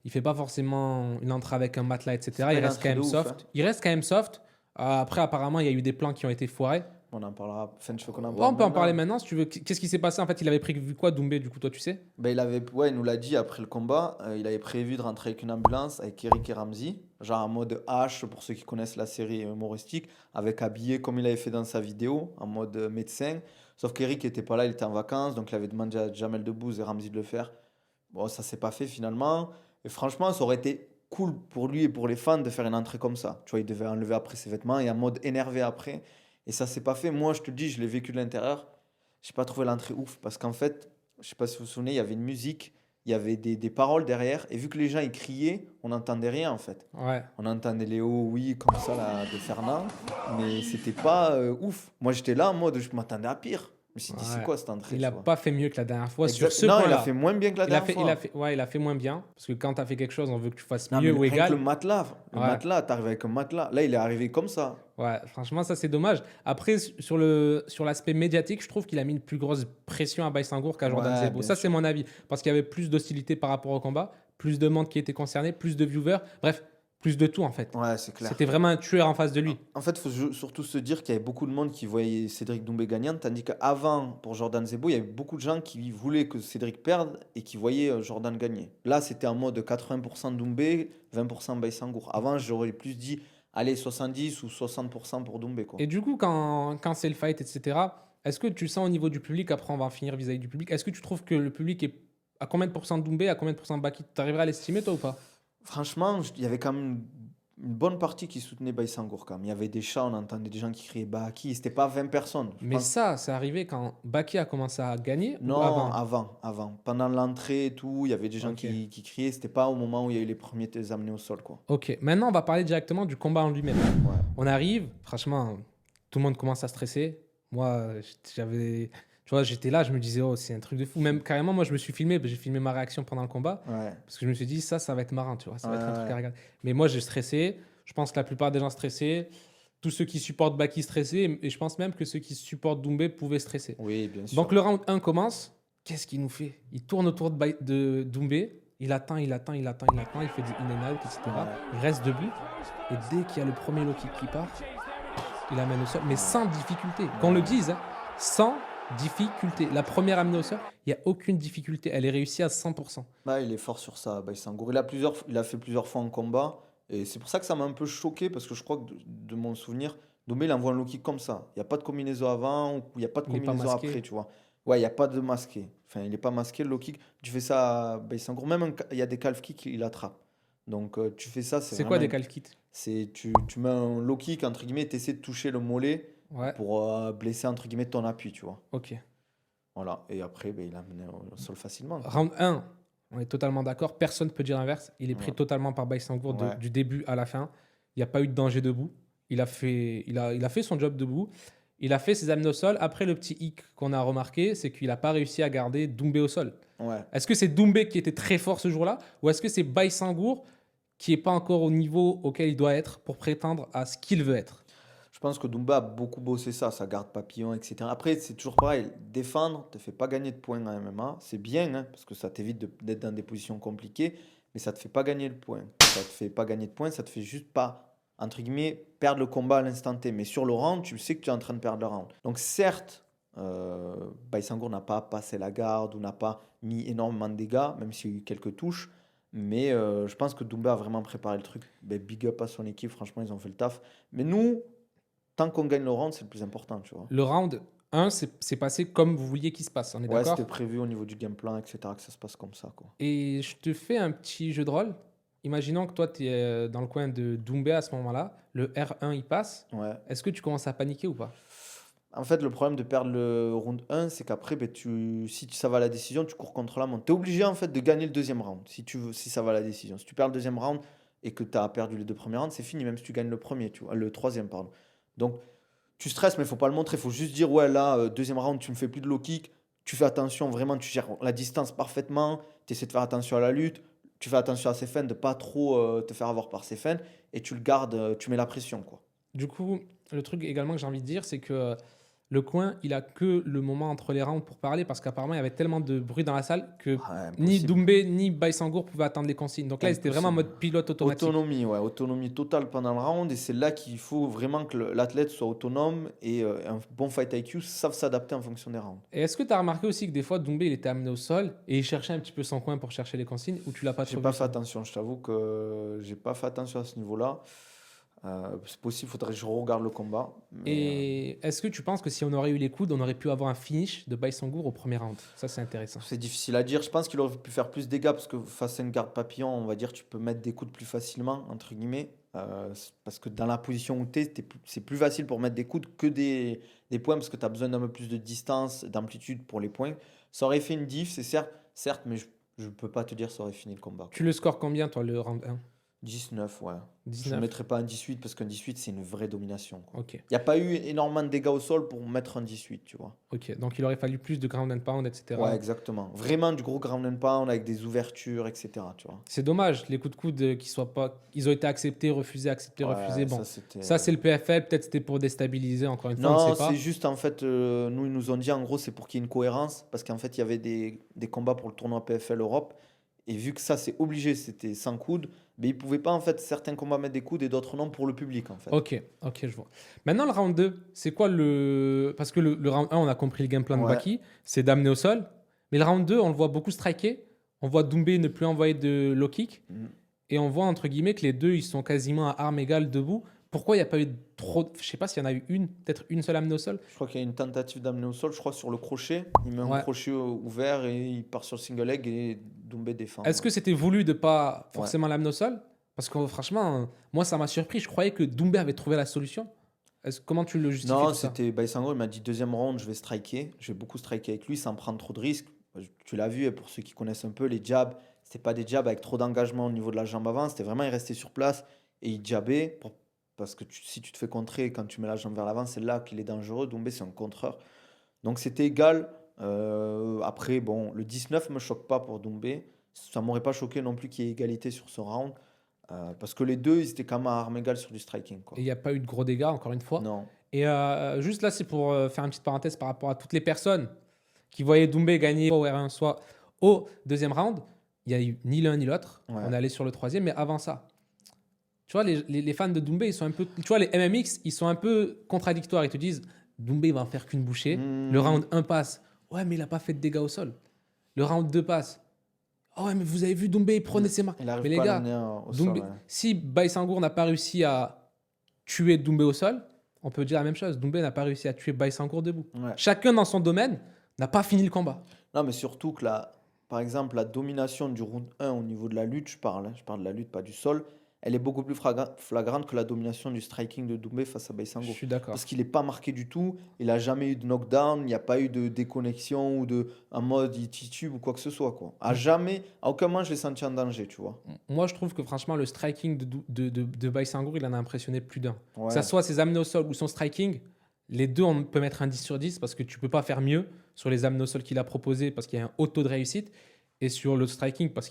il fait pas forcément une entrée avec un matelas, C'est etc. pas Il une reste quand entrée de même ouf, hein. soft. Il reste quand même soft. Après, apparemment, il y a eu des plans qui ont été foirés. On en parlera. Enfin, je veux qu'on en Ouais, parle on peut en parler maintenant. maintenant si tu veux. Qu'est-ce qui s'est passé? En fait, il avait prévu quoi, Doumbé, du coup, toi, tu sais? Ben, ouais, il nous l'a dit après le combat. Il avait prévu de rentrer avec une ambulance avec Eric et Ramsey, genre en mode H pour ceux qui connaissent la série humoristique, avec habillé comme il avait fait dans sa vidéo, en mode médecin. Sauf qu'Eric n'était pas là, il était en vacances, donc il avait demandé à Jamel Debbouze et Ramsey de le faire. Bon, ça s'est pas fait finalement. Et franchement, ça aurait été cool pour lui et pour les fans de faire une entrée comme ça. Tu vois, il devait enlever après ses vêtements et en mode énervé après. Et ça s'est pas fait. Moi, je te le dis, je l'ai vécu de l'intérieur. J'ai pas trouvé l'entrée ouf parce qu'en fait, je sais pas si vous vous souvenez, il y avait une musique, il y avait des paroles derrière. Et vu que les gens ils criaient, on n'entendait rien en fait. Ouais. On entendait Léo, oui, comme ça, là, de Fernand. Mais c'était pas ouf. Moi, j'étais là en mode, je m'attendais à pire. Je me suis dit, c'est Ouais. quoi cette entrée, Il tu a vois? pas fait mieux que la dernière fois sur ce Non, il a point-là. fait moins bien que la dernière fois. Ouais, il a fait moins bien. Parce que quand tu as fait quelque chose, on veut que tu fasses Non, mieux mais ou rien que égal. le Ouais. matelas, t'arrives avec un matelas. Là, il est arrivé comme ça. Ouais, franchement, ça c'est dommage. Après, sur l'aspect médiatique, je trouve qu'il a mis une plus grosse pression à Baïsangour qu'à Jordan Ouais, Zebo. bien Ça, c'est sûr. mon avis. Parce qu'il y avait plus d'hostilité par rapport au combat, plus de monde qui était concerné, plus de viewers. Bref, plus de tout en fait. Ouais, c'est clair. C'était vraiment un tueur en face de lui. En fait, il faut surtout se dire qu'il y avait beaucoup de monde qui voyait Cédric Doumbé gagnant, tandis qu'avant, pour Jordan Zebo, il y avait beaucoup de gens qui voulaient que Cédric perde et qui voyaient Jordan gagner. Là, c'était en mode 80% Doumbé, 20% Baïsangour. Avant, j'aurais plus dit, allez, 70 ou 60% pour Doumbé, quoi. Et du coup, quand c'est le fight, etc., est-ce que tu sens au niveau du public, après on va en finir vis-à-vis du public, est-ce que tu trouves que le public est à combien de pourcents de Doumbé, à combien de pourcents de Baki? Tu arriverais à l'estimer toi ou pas? Franchement, il y avait quand même une bonne partie qui soutenait Baïsangour, quand même. Il y avait des chats, on entendait des gens qui criaient Baki. C'était pas 20 personnes. Je Mais pense. ça, c'est arrivé quand Baki a commencé à gagner ou Non, avant? avant. Pendant l'entrée et tout, il y avait des gens Ok. qui criaient. C'était pas au moment où il y a eu les premiers amenés au sol, quoi. Ok, maintenant on va parler directement du combat en lui-même. Ouais. On arrive, franchement, tout le monde commence à stresser. Moi, tu vois, j'étais là, je me disais, oh, c'est un truc de fou. Même carrément, moi, je me suis filmé, j'ai filmé ma réaction pendant le combat, Ouais. parce que je me suis dit, ça va être marrant, tu vois, ça va être un truc Ouais. à regarder. Mais moi, j'ai stressé. Je pense que la plupart des gens stressaient. Tous ceux qui supportent Baki stressaient, et je pense même que ceux qui supportent Doumbé pouvaient stresser. Oui, bien sûr. Donc le round 1 commence. Qu'est-ce qu'il nous fait? Il tourne autour de Doumbé. Il attend. Il fait des in and out, etc. Ouais. Il reste debout. Et dès qu'il y a le premier low kick qui part, il amène au sol. Mais sans difficulté. Qu'on le dise, hein, sans difficulté. La première amenée au sol, il n'y a aucune difficulté. Elle est réussie à 100%. Bah, il est fort sur ça, Baïsangour. Il a fait plusieurs fois en combat. Et c'est pour ça que ça m'a un peu choqué, parce que je crois que de mon souvenir, Dombé, il envoie un low kick comme ça. Il n'y a pas de combinaison avant ou il n'y a pas de Il n'est pas combinaison après, masqué. tu vois. Ouais, il n'y a pas de masqué. Enfin, il n'est pas masqué, le low kick. Tu fais ça à Baïsangour. Même il y a des calf kicks, il attrape. Donc, tu fais ça, c'est C'est quoi vraiment. des calf kits? Tu mets un low kick, entre guillemets, tu essaies de toucher le mollet Ouais, pour blesser, entre guillemets, ton appui, tu vois. ok. Voilà. Et après, ben, il a mené au sol facilement, quoi. Round 1, on est totalement d'accord. Personne ne peut dire l'inverse. Il est pris Ouais. totalement par Baïsangour Ouais. du début à la fin. Il n'y a pas eu de danger debout. Il a fait son job debout. Il a fait ses amenés au sol. Après, le petit hic qu'on a remarqué, c'est qu'il n'a pas réussi à garder Doumbé au sol. Ouais. Est-ce que c'est Doumbé qui était très fort ce jour-là ou est-ce que c'est Baïsangour qui n'est pas encore au niveau auquel il doit être pour prétendre à ce qu'il veut être? Je pense que Dumba a beaucoup bossé ça, sa garde papillon, etc. Après, c'est toujours pareil. Défendre te fait pas gagner de points en MMA. C'est bien, hein, parce que ça t'évite d'être dans des positions compliquées, mais ça te fait pas gagner le point. Ça te fait pas gagner de points, ça te fait juste pas, entre guillemets, perdre le combat à l'instant T. Mais sur le round, tu sais que tu es en train de perdre le round. Donc certes, Baïsangour n'a pas passé la garde ou n'a pas mis énormément de dégâts, même s'il y a eu quelques touches. Mais je pense que Dumba a vraiment préparé le truc. Ben, big up à son équipe, franchement, ils ont fait le taf. Mais nous, tant qu'on gagne le round, c'est le plus important, tu vois. Le round 1, c'est passé comme vous vouliez qu'il se passe. On est Ouais, c'était d'accord? prévu au niveau du game plan, etc., que ça se passe comme ça, quoi. Et je te fais un petit jeu de rôle. Imaginons que toi, tu es dans le coin de Doumbé à ce moment-là. Le R1, il passe. Ouais. Est-ce que tu commences à paniquer ou pas? En fait, le problème de perdre le round 1, c'est qu'après, ben, si ça va à la décision, tu cours contre la montre. Tu es obligé, en fait, de gagner le deuxième round, si ça va à la décision. Si tu perds le deuxième round et que tu as perdu les deux premiers rounds, c'est fini, même si tu gagnes le premier, tu vois, le troisième, pardon. Donc, tu stresses, mais il faut pas le montrer. Il faut juste dire, ouais, là, deuxième round, tu me fais plus de low kick. Tu fais attention, vraiment, tu gères la distance parfaitement. Tu essaies de faire attention à la lutte. Tu fais attention à ses feintes, de pas trop te faire avoir par ses feintes. Et tu le gardes, tu mets la pression, quoi. Du coup, le truc également que j'ai envie de dire, c'est que le coin, il a que le moment entre les rounds pour parler parce qu'apparemment, il y avait tellement de bruit dans la salle que Ah, ni impossible. Doumbé ni Baïsangour pouvaient attendre les consignes. Donc là, ils étaient vraiment en Impossible. mode pilote automatique. Autonomie, ouais, autonomie totale pendant le round. Et c'est là qu'il faut vraiment que l'athlète soit autonome et un bon fight IQ savent s'adapter en fonction des rounds. Et est-ce que tu as remarqué aussi que des fois, Doumbé, il était amené au sol et il cherchait un petit peu son coin pour chercher les consignes ou tu l'as pas J'ai trop pas vu fait ça? attention, je t'avoue que j'ai pas fait attention à ce niveau-là. C'est possible, faudrait que je regarde le combat. Mais Et est-ce que tu penses que si on aurait eu les coudes, on aurait pu avoir un finish de Baïsangour au premier round? Ça, c'est intéressant. c'est difficile à dire. Je pense qu'il aurait pu faire plus de dégâts parce que face à une garde papillon, on va dire, tu peux mettre des coudes plus facilement, entre guillemets. Parce que dans la position où tu es, c'est plus facile pour mettre des coudes que des points parce que tu as besoin d'un peu plus de distance, d'amplitude pour les points. Ça aurait fait une diff, c'est certes, mais je peux pas te dire ça aurait fini le combat, Tu quoi. le scores combien, toi, le round 1? 19, ouais. Je ne 19. mettrais pas un 18 parce qu'un 18, c'est une vraie domination, quoi. Ok, Il n'y a pas eu énormément de dégâts au sol pour mettre un 18, tu vois. ok. Donc il aurait fallu plus de ground and pound, Ouais, etc. exactement. Vraiment du gros ground and pound avec des ouvertures, etc., tu vois. C'est dommage, les coups de coude qui soient pas. Ils ont été acceptés, refusés, acceptés, refusés. Ouais, Bon, ça c'était. ça, c'est le PFL. Peut-être c'était pour déstabiliser, encore une fois, on ne Non, sait c'est pas. juste en fait, nous ils nous ont dit en gros c'est pour qu'il y ait une cohérence parce qu'en fait il y avait des combats pour le tournoi PFL Europe et vu que ça c'est obligé, c'était sans coude, mais ils pouvaient pas en fait certains combats mettre des coudes et d'autres non pour le public en fait. Ok, ok, je vois. Maintenant, le round 2, c'est quoi le. Parce que le round 1, on a compris le game plan de Ouais. Baki, c'est d'amener au sol. Mais le round 2, on le voit beaucoup striker. On voit Doumbé ne plus envoyer de low kick. Mm. Et on voit, entre guillemets, que les deux, ils sont quasiment à armes égales debout. Pourquoi il n'y a pas eu trop. Je sais pas s'il y en a eu une, peut-être une seule amenée au sol. Je crois qu'il y a une tentative d'amener au sol, je crois sur le crochet, il met un Ouais. crochet ouvert et il part sur le single leg et Doumbé défend. Est-ce que c'était voulu de pas Ouais. forcément l'amener au sol? Parce que franchement, moi, ça m'a surpris. Je croyais que Doumbé avait trouvé la solution. Comment tu le justifies Non, tout ça? c'était Baïsango, il m'a dit deuxième round, je vais striker. Je vais beaucoup striker avec lui sans prendre trop de risques. Tu l'as vu, et pour ceux qui connaissent un peu, les jabs, c'était pas des jabs avec trop d'engagement au niveau de la jambe avant, c'était vraiment il restait sur place et il jabait. Parce que si tu te fais contrer quand tu mets la jambe vers l'avant, c'est là qu'il est dangereux. Doumbé, c'est un contreur. Donc c'était égal. Après, bon, le 19 me choque pas pour Doumbé. Ça m'aurait pas choqué non plus qu'il y ait égalité sur ce round. Parce que les deux, ils étaient quand même à armes égales sur du striking, Et quoi. il n'y a pas eu de gros dégâts, encore une fois. Non. Et juste là, c'est pour faire une petite parenthèse par rapport à toutes les personnes qui voyaient Doumbé gagner soit au R1, soit au deuxième round. Il n'y a eu ni l'un ni l'autre. Ouais. On est allé sur le troisième, mais avant ça, tu vois, les fans de Doumbé, ils sont un peu. Tu vois, les MMX, ils sont un peu contradictoires. Ils te disent Doumbé va en faire qu'une bouchée. Hmm. Le round 1 passe. Ouais, mais il n'a pas fait de dégâts au sol. Le round 2 passe. Ah ouais, mais vous avez vu Doumbé, il prenait ses marques. Il Mais n'arrive les pas à gars, l'amener au sol. Doumbé, Ouais. si Baïsangour n'a pas réussi à tuer Doumbé au sol, on peut dire la même chose. Doumbé n'a pas réussi à tuer Baïsangour debout. Ouais. Chacun dans son domaine n'a pas fini le combat. Non, mais surtout que par exemple, la domination du round 1 au niveau de la lutte, je parle de la lutte, pas du sol, elle est beaucoup plus flagrante que la domination du striking de Doumbé face à Je Baïsangour. suis Parce d'accord. qu'il n'est pas marqué du tout, il n'a jamais eu de knockdown, il n'y a pas eu de déconnexion ou en mode il titube ou quoi que ce soit, quoi. À aucun moment je l'ai senti en danger, tu vois. Moi, je trouve que franchement, le striking de Baïsangour, il en a impressionné plus d'un. Que ça Ouais. soit ses amenés au sol ou son striking, les deux, on peut mettre un 10 sur 10 parce que tu peux pas faire mieux sur les amenés au sol qu'il a proposé parce qu'il y a un haut taux de réussite et sur le striking parce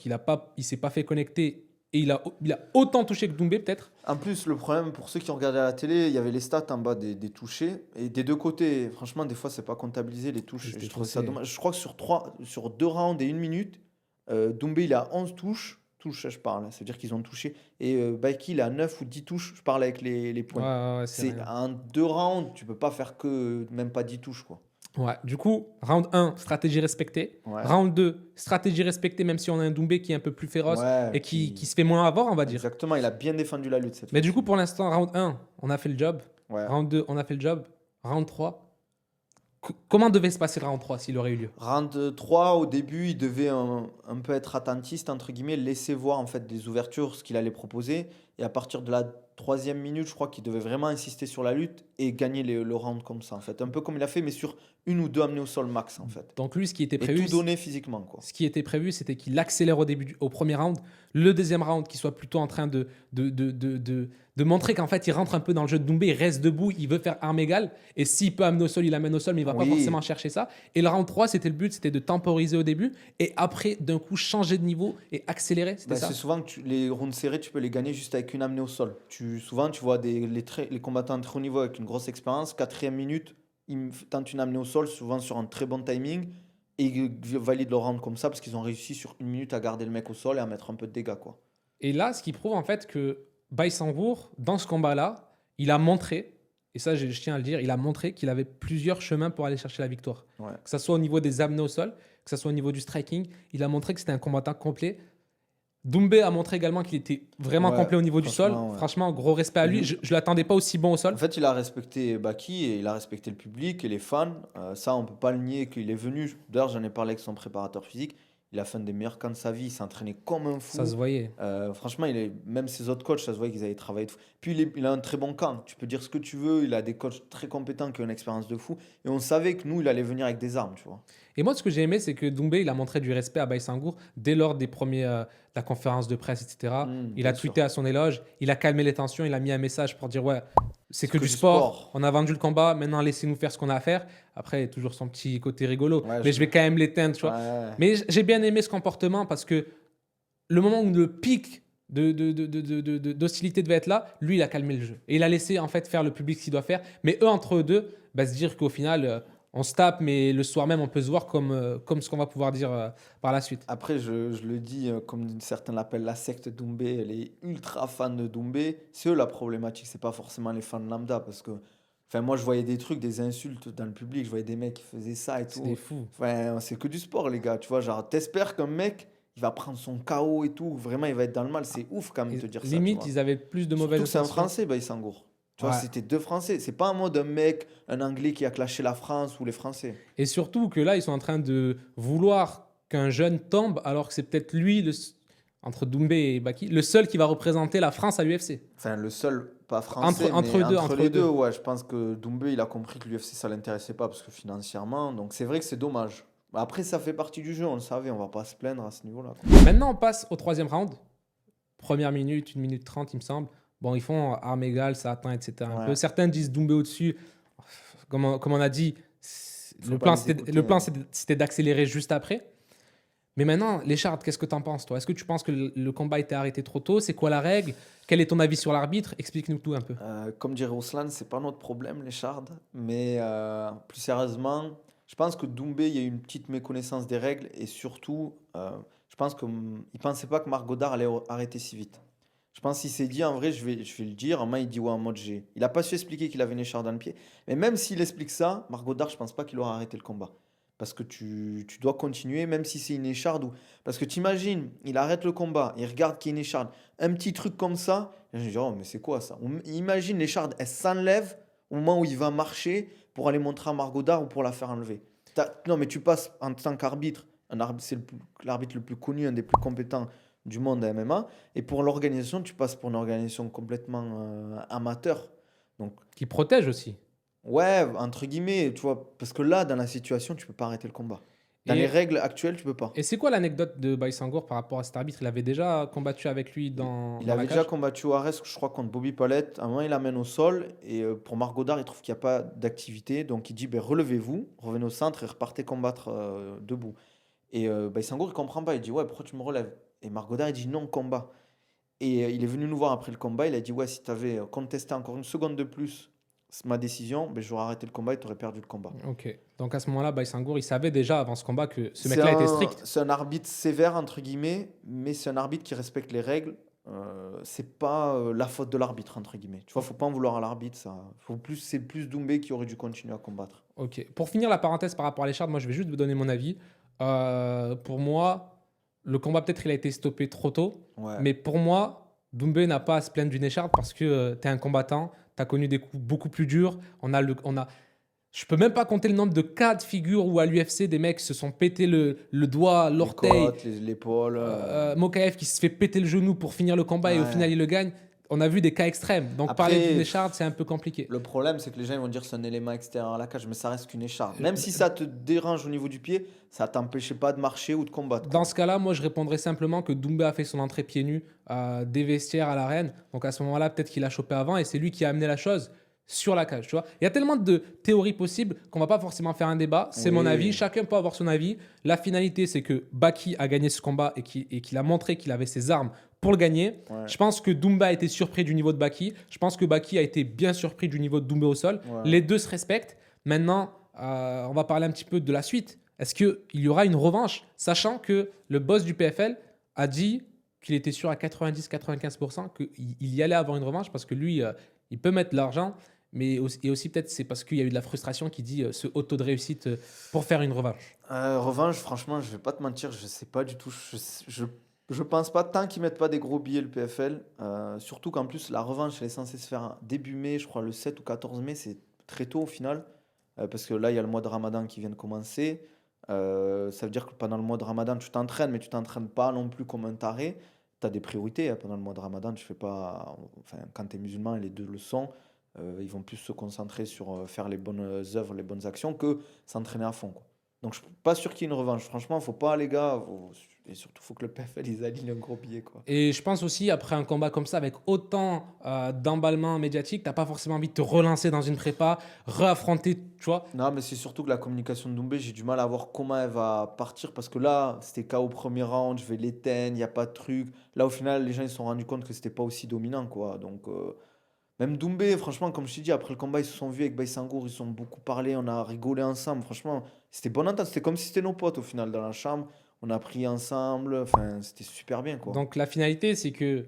il s'est pas fait connecter et il a autant touché que Doumbé peut-être. En plus, le problème, pour ceux qui ont regardé à la télé, il y avait les stats en bas des touchés. Et des deux côtés, franchement, des fois, c'est pas comptabilisé les touches. Ils Et étaient je trouve ça faussés. dommage. Je crois que sur 2 rounds et 1 minute, Doumbé, il a 11 touches. Touches, je parle, hein, ça veut dire qu'ils ont touché. Et Baiki, il a 9 ou 10 touches. Je parle avec les Ouais, points. ouais, ouais, c'est C'est rien. en 2 rounds, tu peux pas faire que même pas 10 touches, quoi. Ouais. Du coup, round 1, stratégie respectée. Ouais. Round 2, stratégie respectée, même si on a un Doumbé qui est un peu plus féroce Ouais, et qui se fait moins avoir, on va dire. Exactement, il a bien défendu la lutte cette Mais du coup, fois-ci. pour l'instant, round 1, on a fait le job. Ouais. Round 2, on a fait le job. Round 3, comment devait se passer le round 3 s'il aurait eu lieu? Round 3, au début, il devait un peu être attentiste, entre guillemets, laisser voir en fait des ouvertures, ce qu'il allait proposer. Et à partir de la 3e minute, je crois qu'il devait vraiment insister sur la lutte et gagner le round comme ça, en fait. Un peu comme il a fait, mais sur une ou deux amenés au sol max, en fait. Donc lui, ce qui était Et prévu, tout donner physiquement, quoi. c'était qu'il accélère au début, au premier round. Le deuxième round, qu'il soit plutôt en train de montrer qu'en fait, il rentre un peu dans le jeu de Doumbé, il reste debout, il veut faire arme égale. Et s'il peut amener au sol, il amène au sol, mais il va pas Oui. forcément chercher ça. Et le round 3, c'était le but, c'était de temporiser au début. Et après, d'un coup, changer de niveau et accélérer. C'était Ben, ça. c'est souvent que les rounds serrés, tu peux les gagner juste avec une amenée au sol. Souvent, tu vois les combattants de très haut niveau avec une grosse expérience, 4e minute, ils tentent une amenée au sol, souvent sur un très bon timing, et ils valident le round comme ça parce qu'ils ont réussi sur 1 minute à garder le mec au sol et à mettre un peu de dégâts, quoi. Et là, ce qui prouve en fait que Baïsangour, dans ce combat-là, il a montré, et ça je tiens à le dire, il a montré qu'il avait plusieurs chemins pour aller chercher la victoire. Ouais. Que ce soit au niveau des amenés au sol, que ce soit au niveau du striking, il a montré que c'était un combattant complet. Doumbé a montré également qu'il était vraiment Ouais, complet au niveau du sol. franchement, ouais. Franchement, gros respect à lui. Mhm. Je ne l'attendais pas aussi bon au sol. En fait, il a respecté Baki et il a respecté le public et les fans. Ça, on peut pas le nier qu'il est venu. D'ailleurs, j'en ai parlé avec son préparateur physique. Il a fait un des meilleurs camps de sa vie. Il s'entraînait comme un Ça se fou. voyait. Franchement, même ses autres coachs, ça se voyait qu'ils avaient travaillé de fou. Puis il a un très bon camp. Tu peux dire ce que tu veux. Il a des coachs très compétents qui ont une expérience de fou. Et on savait que nous, il allait venir avec des armes, tu vois. Et moi, ce que j'ai aimé, c'est que Doumbé, il a montré du respect à Baïsangour dès lors des premiers, la conférence de presse, etc. Il a Bien sûr. tweeté à son éloge, il a calmé les tensions, il a mis un message pour dire ouais, c'est que que du du sport. sport. On a vendu le combat, maintenant laissez-nous faire ce qu'on a à faire. Après, il y a toujours son petit côté rigolo, Ouais, mais je vais quand même l'éteindre, tu vois. Ouais. Mais j'ai bien aimé ce comportement parce que le moment où le pic d'hostilité devait être là, lui, il a calmé le jeu. Et il a laissé en fait faire le public ce qu'il doit faire. Mais eux, entre eux deux, bah, se dire qu'au final, on se tape, mais le soir même, on peut se voir comme ce qu'on va pouvoir dire par la suite. Après, je le dis, comme certains l'appellent, la secte Doumbé, elle est ultra fan de Doumbé. C'est eux la problématique, c'est pas forcément les fans lambda. Parce que, enfin, moi, je voyais des trucs, des insultes dans le public, je voyais des mecs qui faisaient ça et C'est des tout. fous. Enfin, c'est que du sport, les gars. Tu vois, genre, t'espères qu'un mec, il va prendre son KO et tout. Vraiment, il va être dans le mal. C'est ouf quand même de te dire ça. Tu Limite, vois. ils avaient plus de Surtout mauvaises que c'est un intentions. Français, Baïsangour. Tu vois, Ouais. c'était deux Français. C'est pas un mode un mec, un Anglais qui a clashé la France ou les Français. Et surtout que là, ils sont en train de vouloir qu'un jeune tombe, alors que c'est peut-être lui, entre Doumbé et Baki, le seul qui va représenter la France à l'UFC. Enfin, le seul, pas français, Entre mais eux deux, entre entre les eux deux. deux, ouais, je pense que Doumbé, il a compris que l'UFC, ça l'intéressait pas parce que financièrement, donc c'est vrai que c'est dommage. Après, ça fait partie du jeu, on le savait, on va pas se plaindre à ce niveau-là, quoi. Maintenant, on passe au troisième round. Première minute, 1 minute 30, il me semble. Bon, ils font arme égale, ça atteint, etc. Un Ouais. peu. Certains disent Doumbé au-dessus. Comme on a dit, Faut le pas plan, les c'était écouter, le plan, hein. c'était d'accélérer juste après. Mais maintenant, les Charles, qu'est-ce que tu en penses, toi? Est-ce que tu penses que le combat était arrêté trop tôt? C'est quoi la règle? Quel est ton avis sur l'arbitre? Explique-nous tout un peu. Comme dirait Ruslan, c'est pas notre problème, les Chards. Mais plus sérieusement, je pense que Doumbé, il y a eu une petite méconnaissance des règles et surtout, je pense qu'il pensait pas que Marc Goddard allait arrêter si vite. Je pense qu'il s'est dit, en vrai, je vais le dire. En main, il dit, ouais, en mode G. Il a pas su expliquer qu'il avait une écharde dans le pied. Mais même s'il explique ça, Marc Goddard, je pense pas qu'il aura arrêté le combat. parce que tu dois continuer, même si c'est une écharde. Parce que t'imagines, il arrête le combat, il regarde qu'il y a une écharde. Un petit truc comme ça, et je me dis, oh, mais c'est quoi ça? Imagine l'écharde, elle s'enlève au moment où il va marcher pour aller montrer à Margot Dard ou pour la faire enlever. Non, mais tu passes en tant qu'arbitre, c'est l'arbitre le plus connu, un des plus compétents du monde à MMA, et pour l'organisation, tu passes pour une organisation complètement amateur. Donc, Qui protège aussi. ouais, entre guillemets, tu vois, parce que là, dans la situation, tu peux pas arrêter le combat. Dans les Et, règles actuelles, tu peux pas. et c'est quoi l'anecdote de Baysangour par rapport à cet arbitre? Il avait déjà combattu avec lui Il, dans, il dans la avait déjà cage? combattu Ares, je crois, contre Bobby Palette. À un moment, il l'amène au sol, et pour Marc Godard, il trouve qu'il n'y a pas d'activité, donc il dit, ben, relevez-vous, revenez au centre et repartez combattre debout. Et Baysangour, il comprend pas, il dit, ouais, pourquoi tu me relèves? Et Marc Godard, il dit, non, combat. Et il est venu nous voir après le combat, il a dit, ouais, si tu avais contesté encore une seconde de plus ma décision, ben, j'aurais arrêté le combat et tu aurais perdu le combat. Ok. Donc à ce moment-là, Baysangour, il savait déjà avant ce combat que ce C'est mec-là était un, strict. c'est un arbitre sévère, entre guillemets, mais c'est un arbitre qui respecte les règles. C'est pas la faute de l'arbitre, entre guillemets. Tu vois, faut pas en vouloir à l'arbitre, ça. C'est plus Doumbé qui aurait dû continuer à combattre. Ok. Pour finir la parenthèse par rapport à l'écharde, moi je vais juste vous donner mon avis. Pour moi, le combat peut-être il a été stoppé trop tôt, Ouais. mais pour moi, Doumbé n'a pas à se plaindre d'une écharde parce que tu es un combattant, tu as connu des coups beaucoup plus durs. Je peux même pas compter le nombre de cas de figure où à l'UFC des mecs se sont pété le doigt, Les l'orteil, côtes, l'épaule. Mokaev qui se fait péter le genou pour finir le combat et au Ouais. final il le gagne. On a vu des cas extrêmes. Donc parler d'une Après, écharde, c'est un peu compliqué. le problème, c'est que les gens ils vont dire que c'est un élément extérieur à la cage, mais ça reste qu'une écharpe. Même si ça te dérange au niveau du pied, ça t'empêchait pas de marcher ou de combattre, Dans quoi. ce cas-là, moi, je répondrais simplement que Doumbé a fait son entrée pieds nus des vestiaires à l'arène. Donc à ce moment-là, peut-être qu'il a chopé avant et c'est lui qui a amené la chose sur la cage. Tu vois, il y a tellement de théories possibles qu'on va pas forcément faire un débat. C'est mon avis. Oui, Chacun peut avoir son avis. La finalité, c'est que Baki a gagné ce combat et qu'il a montré qu'il avait ses armes pour le gagner. ouais, Je pense que Doumbé a été surpris du niveau de Baki. Je pense que Baki a été bien surpris du niveau de Doumbé au sol. ouais. Les deux se respectent. Maintenant, on va parler un petit peu de la suite. Est-ce qu'il y aura une revanche, sachant que le boss du PFL a dit qu'il était sûr à 90-95% qu'il y allait avoir une revanche parce que lui, il peut mettre de l'argent, mais aussi peut-être c'est parce qu'il y a eu de la frustration qui dit ce haut taux de réussite pour faire une revanche. Revanche, franchement, je vais pas te mentir, je sais pas du tout. Je pense pas, tant qu'ils mettent pas des gros billets le PFL, surtout qu'en plus la revanche elle est censée se faire début mai, je crois le 7 ou 14 mai, c'est très tôt au final, parce que là il y a le mois de Ramadan qui vient de commencer. Ça veut dire que pendant le mois de Ramadan tu t'entraînes, mais tu t'entraînes pas non plus comme un taré. Tu as des priorités hein, pendant le mois de Ramadan, tu fais pas. Enfin, quand tu es musulman, et les deux le sont, ils vont plus se concentrer sur faire les bonnes œuvres, les bonnes actions que s'entraîner à fond, quoi. Donc je suis pas sûr qu'il y ait une revanche. Franchement, faut pas les gars. Et surtout, faut que le PFL ils alignent un gros billet, quoi. Et je pense aussi, après un combat comme ça, avec autant d'emballement médiatique, t'as pas forcément envie de te relancer dans une prépa, réaffronter, tu vois. Non, mais c'est surtout que la communication de Doumbé, j'ai du mal à voir comment elle va partir parce que là, c'était KO au premier round, je vais l'éteindre, il n'y a pas de truc. Là, au final, les gens ils se sont rendus compte que c'était pas aussi dominant, quoi. Donc, même Doumbé, franchement, comme je t'ai dit, après le combat, ils se sont vus avec Baïsangour, ils se sont beaucoup parlé, on a rigolé ensemble. Franchement, c'était bonne entente, c'était comme si c'était nos potes au final dans la chambre. On a pris ensemble, enfin, c'était super bien, quoi. Donc la finalité, c'est que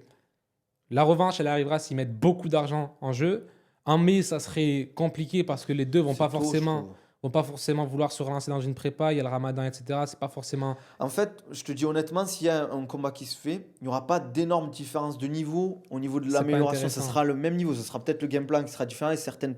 la revanche, elle arrivera s'ils mettent beaucoup d'argent en jeu. En mai, ça serait compliqué parce que les deux vont pas C'est tôt, je forcément, trouve. vont pas forcément vouloir se relancer dans une prépa. Il y a le ramadan, etc. C'est pas forcément. En fait, je te dis honnêtement, s'il y a un combat qui se fait, il n'y aura pas d'énorme différence de niveau au niveau de C'est pas l'amélioration. Ça intéressant. sera le même niveau. Ce sera peut-être le game plan qui sera différent et certaines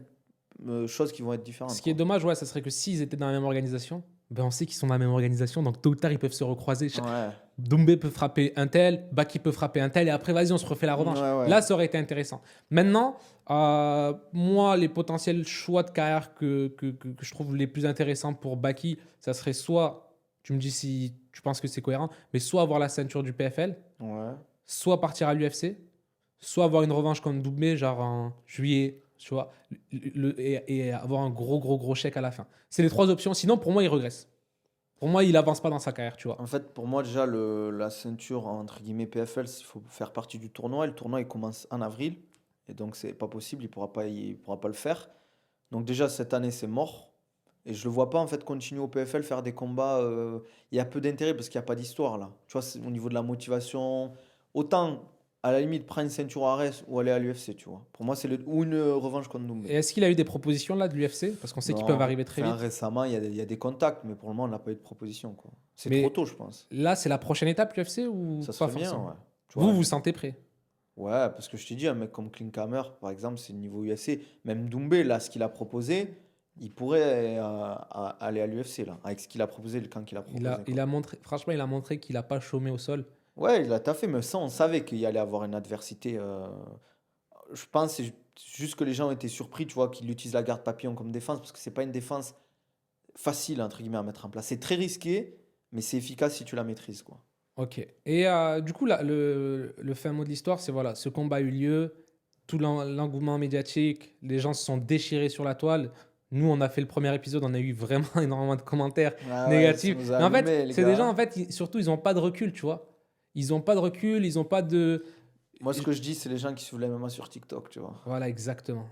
choses qui vont être Ce différentes, qui est quoi. dommage, ouais, ça serait que s'ils étaient dans la même organisation, ben on sait qu'ils sont dans la même organisation, donc tôt ou tard, ils peuvent se recroiser. Ouais, Doumbé peut frapper un tel, Baki peut frapper un tel, et après, vas-y, on se refait la revanche. ouais, ouais. Là, ça aurait été intéressant. Maintenant, moi, les potentiels choix de carrière que je trouve les plus intéressants pour Baki, ça serait soit, tu me dis si tu penses que c'est cohérent, mais soit avoir la ceinture du PFL, Ouais. soit partir à l'UFC, soit avoir une revanche contre Doumbé, genre en juillet, tu vois, et avoir un gros chèque à la fin. C'est les trois options. Sinon, pour moi, il regresse. Pour moi, il avance pas dans sa carrière, tu vois. En fait, pour moi, déjà, la ceinture, entre guillemets, PFL, il faut faire partie du tournoi. Et le tournoi, il commence en avril. Et donc, c'est pas possible, il pourra pas le faire. Donc, déjà, cette année, c'est mort. Et je le vois pas, en fait, continuer au PFL, faire des combats. Il y a peu d'intérêt parce qu'il n'y a pas d'histoire, là. Tu vois, au niveau de la motivation. Autant à la limite, prendre une ceinture Ares ou aller à l'UFC, tu vois. Pour moi, ou une revanche contre Et Doumbé. est-ce qu'il a eu des propositions là de l'UFC? Parce qu'on sait qu'ils peuvent Non, arriver très enfin, vite. récemment, il y a des contacts, mais pour le moment, on n'a pas eu de proposition, quoi. C'est trop Mais tôt, je pense. là, c'est la prochaine étape, l'UFC ou Ça pas serait bien, forcément? ouais. Tu Vous, vois, vous sentez prêt? ouais, parce que je t'ai dit, un mec comme Klinkhammer, par exemple, c'est le niveau UFC. Même Doumbé, là, ce qu'il a proposé, il pourrait aller à l'UFC, là, avec ce qu'il a proposé, le camp qu'il a proposé, Il quoi. a montré, franchement, il a montré qu'il n'a pas chômé au sol. Ouais, il a taffé, mais ça, on savait qu'il y allait avoir une adversité. Je pense que c'est juste que les gens ont été surpris, tu vois, qu'il utilise la garde papillon comme défense, parce que c'est pas une défense facile, entre guillemets, à mettre en place. C'est très risqué, mais c'est efficace si tu la maîtrises, quoi. Ok. Et du coup, là, le fin mot de l'histoire, c'est voilà, ce combat a eu lieu, tout l'engouement médiatique, les gens se sont déchirés sur la toile. Nous, on a fait le premier épisode, on a eu vraiment énormément de commentaires Ah ouais, ça négatifs. nous a Mais en fait, allumés, les c'est des gens, gars. en fait, surtout, ils n'ont pas de recul, tu vois. Ils n'ont pas de recul, ils n'ont pas de. Moi, ce que je dis, c'est les gens qui suivent la MMA sur TikTok, tu vois. Voilà, exactement.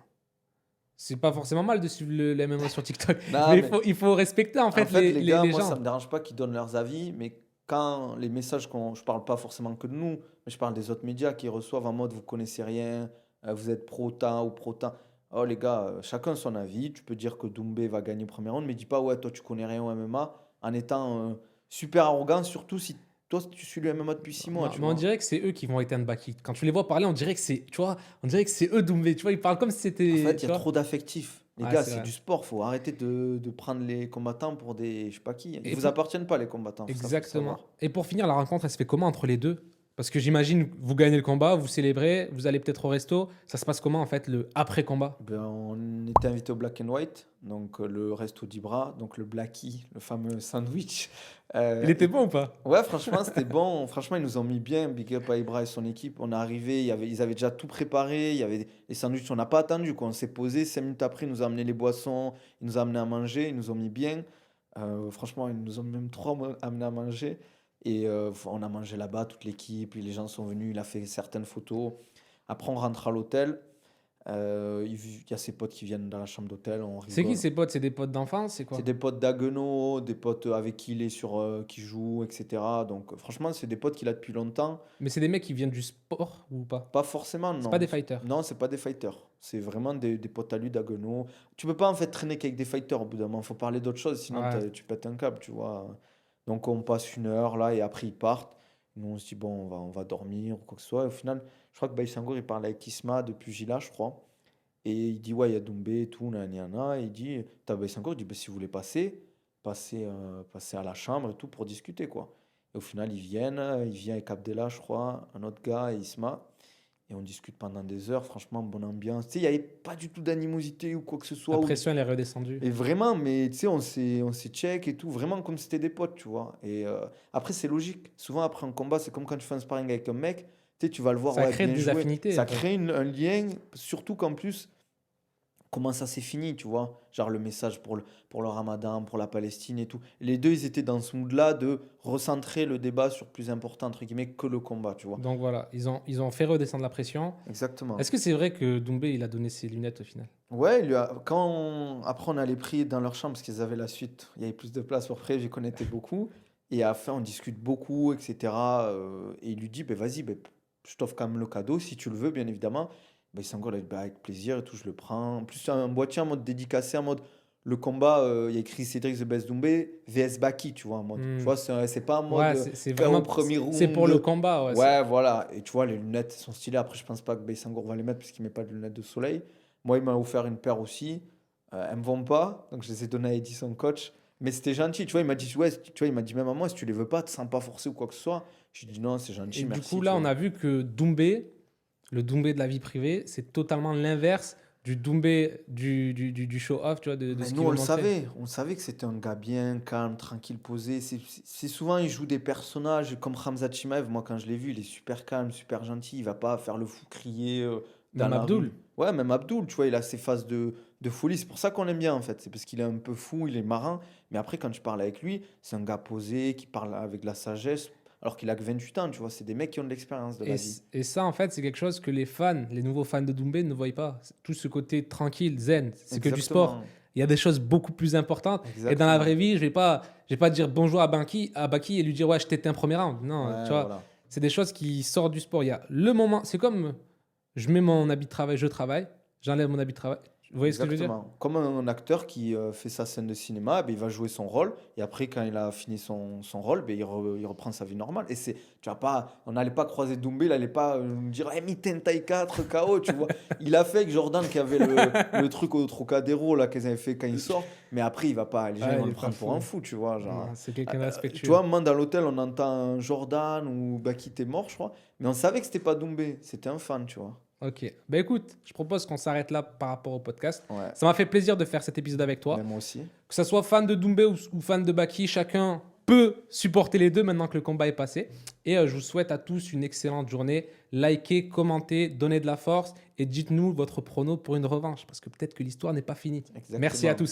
C'est pas forcément mal de suivre le MMA sur TikTok, Non, mais mais il faut respecter en en fait fait, les gars, les moi, ça gens. me dérange pas qu'ils donnent leurs avis, mais quand les messages je parle pas forcément que de nous, mais je parle des autres médias qui reçoivent en mode vous connaissez rien, vous êtes pro-temps ou pro-temps. Oh les gars, chacun son avis. Tu peux dire que Doumbé va gagner premier round, mais dis pas ouais, toi tu connais rien au MMA en étant super arrogant, surtout si toi tu suis le MMA depuis 6 mois, tu Mais on vois. dirait que c'est eux qui vont éteindre Baki. Quand tu les vois parler, on dirait que c'est, tu vois, on dirait que c'est eux Doumbé. Tu vois, ils parlent comme si En c'était, fait, il y tu a vois. trop d'affectifs. Les Ouais, gars, c'est c'est vrai. du sport. Faut arrêter de prendre les combattants pour des. Je sais pas qui. Ils Et vous pour, appartiennent pas, les combattants. Faut exactement. savoir. Et pour finir, la rencontre, elle se fait comment entre les deux? Parce que j'imagine, vous gagnez le combat, vous célébrez, vous allez peut-être au resto. Ça se passe comment en fait le après-combat? Ben, on était invité au Black and White, donc le resto d'Ibra, donc le Blackie, le fameux sandwich. Il était Et bon ou pas? ouais, franchement, c'était bon. Franchement, ils nous ont mis bien. Big up à Ibra et son équipe. On est arrivé, ils avaient déjà tout préparé. Il y avait les sandwichs, on n'a pas attendu, quoi. On s'est posé 5 minutes après, ils nous ont amené les boissons, ils nous ont amené à manger, ils nous ont mis bien. Franchement, ils nous ont même trop amené à manger. Et on a mangé là-bas, toute l'équipe. Et les gens sont venus, il a fait certaines photos. Après, on rentre à l'hôtel. Il y a ses potes qui viennent dans la chambre d'hôtel, on C'est qui rigole. ses potes? C'est des potes d'enfance? C'est C'est quoi? des potes d'Haguenau, des potes avec qui il est qui joue, etc. Donc franchement, c'est des potes qu'il a depuis longtemps. Mais c'est des mecs qui viennent du sport ou pas? Pas forcément, C'est pas non. des fighters. Non, c'est pas des fighters. C'est vraiment des potes à lui d'Haguenau. Tu peux pas en fait traîner qu'avec des fighters au bout d'un moment. Faut parler d'autre chose, sinon Ouais. tu pètes un câble, tu vois. Donc on passe 1 heure là et après ils partent. Nous on se dit bon, on va dormir ou quoi que ce soit. Et au final, je crois que Baïsangour il parle avec Isma depuis Gila, je crois. Et il dit, ouais, il y a Doumbé et tout, nanana. Et il dit, t'as baissé encore, il dit, bah, si vous voulez passer à la chambre et tout pour discuter, quoi. Et au final, il vient avec Abdella, je crois, un autre gars et Isma. Et on discute pendant des heures, franchement, bonne ambiance. Tu sais, il n'y avait pas du tout d'animosité ou quoi que ce La soit. pression, elle est redescendue. Et vraiment, mais tu sais, on s'est check et tout, vraiment comme si c'était des potes, tu vois. Et après, c'est logique. Souvent, après un combat, c'est comme quand tu fais un sparring avec un mec, tu sais, tu vas le voir, Ça ouais, crée bien des joué. affinités un Ça peu. crée un lien, surtout qu'en plus, comment ça s'est fini, tu vois. Genre le message pour le Ramadan, pour la Palestine et tout. Les deux, ils étaient dans ce mood-là de recentrer le débat sur plus important, entre guillemets, que le combat, tu vois. Donc voilà, ils ont fait redescendre la pression. Exactement. Est-ce que c'est vrai que Doumbé, il a donné ses lunettes au final? Ouais, après on allait prier dans leur chambre parce qu'ils avaient la suite, il y avait plus de place pour prier, j'y connaissais beaucoup. Et à la fin, on discute beaucoup, etc. Et il lui dit, ben vas-y, ben, je t'offre quand même le cadeau, si tu le veux, bien évidemment. Ben, Sangor, il dit, ben, avec plaisir et tout, je le prends. En plus, c'est un boîtier en mode dédicacé, en mode le combat, il y a écrit Cédric The Best Doumbé, VS Baki, tu vois, en mode. Tu Hmm. vois, c'est pas en mode Ouais, c'est au vraiment. premier C'est pour le round. combat. Ouais, Ouais, voilà. Et tu vois, les lunettes sont stylées. Après, je pense pas que Baïsangour va les mettre parce qu'il met pas de lunettes de soleil. Moi, il m'a offert une paire aussi. Elles me vont pas, donc je les ai données à Eddie, son coach. Mais c'était gentil, tu vois. Il m'a dit, ouais, tu vois, il m'a dit même à moi, si tu les veux pas, te sens pas forcé ou quoi que ce soit. J'ai dit non, c'est Et gentil, du merci, coup, tu là, on vois. a vu que Doumbé, le Doumbé de la vie privée, c'est totalement l'inverse du Doumbé du show-off, tu vois, de Mais ce nous, qu'il veut montrer. on le savait que c'était un gars bien calme, tranquille, posé. C'est souvent, il joue des personnages comme Khamzat Chimaev. Moi, quand je l'ai vu, il est super calme, super gentil. Il va pas faire le fou crier dans Même la rue. Abdul. Ouais, même Abdul, tu vois, il a ses phases de folie. C'est pour ça qu'on l'aime bien, en fait. C'est parce qu'il est un peu fou, il est marin. Mais après, quand tu parles avec lui, c'est un gars posé, qui parle avec de la sagesse, alors qu'il a que 28 ans, tu vois. C'est des mecs qui ont de l'expérience de la vie. Et ça, en fait, c'est quelque chose que les fans, les nouveaux fans de Doumbé ne voient pas. Tout ce côté tranquille, zen, c'est que du sport. Exactement. Il y a des choses beaucoup plus importantes. Et dans la vraie Exactement. vie, je vais pas dire bonjour à Baki et lui dire ouais, je t'éteins un premier round. Non, tu Ouais, vois. voilà. C'est des choses qui sortent du sport. Il y a le moment, c'est comme je mets mon habit de travail, je travaille, j'enlève mon habit de travail. Vous voyez ce que je veux dire? Exactement. Comme un acteur qui fait sa scène de cinéma, ben, il va jouer son rôle et après, quand il a fini son rôle, ben, il reprend sa vie normale. Et c'est, tu vois pas, on n'allait pas croiser Doumbé, il n'allait pas nous dire hey, Mitten taille 4 KO, tu vois. Il a fait avec Jordan qui avait le truc au Trocadéro là qu'ils avaient fait quand il sort, mais après, il va pas, les gens Ah, ils vont il le est pas prendre pour un fou. fou, tu vois. Non, Genre, c'est quelqu'un de tu respectueux. vois, moi dans l'hôtel, on entend Jordan ou Baki t'es mort, je crois, mais on savait que c'était pas Doumbé, c'était un fan, tu vois. Ok. Ben écoute, je propose qu'on s'arrête là par rapport au podcast. Ouais, Ça m'a fait plaisir de faire cet épisode avec toi. mais moi aussi. Que ça soit fan de Doumbé ou fan de Baki, chacun peut supporter les deux maintenant que le combat est passé. Et je vous souhaite à tous une excellente journée. Likez, commentez, donnez de la force et dites-nous votre prono pour une revanche parce que peut-être que l'histoire n'est pas finie. Merci à Exactement. tous.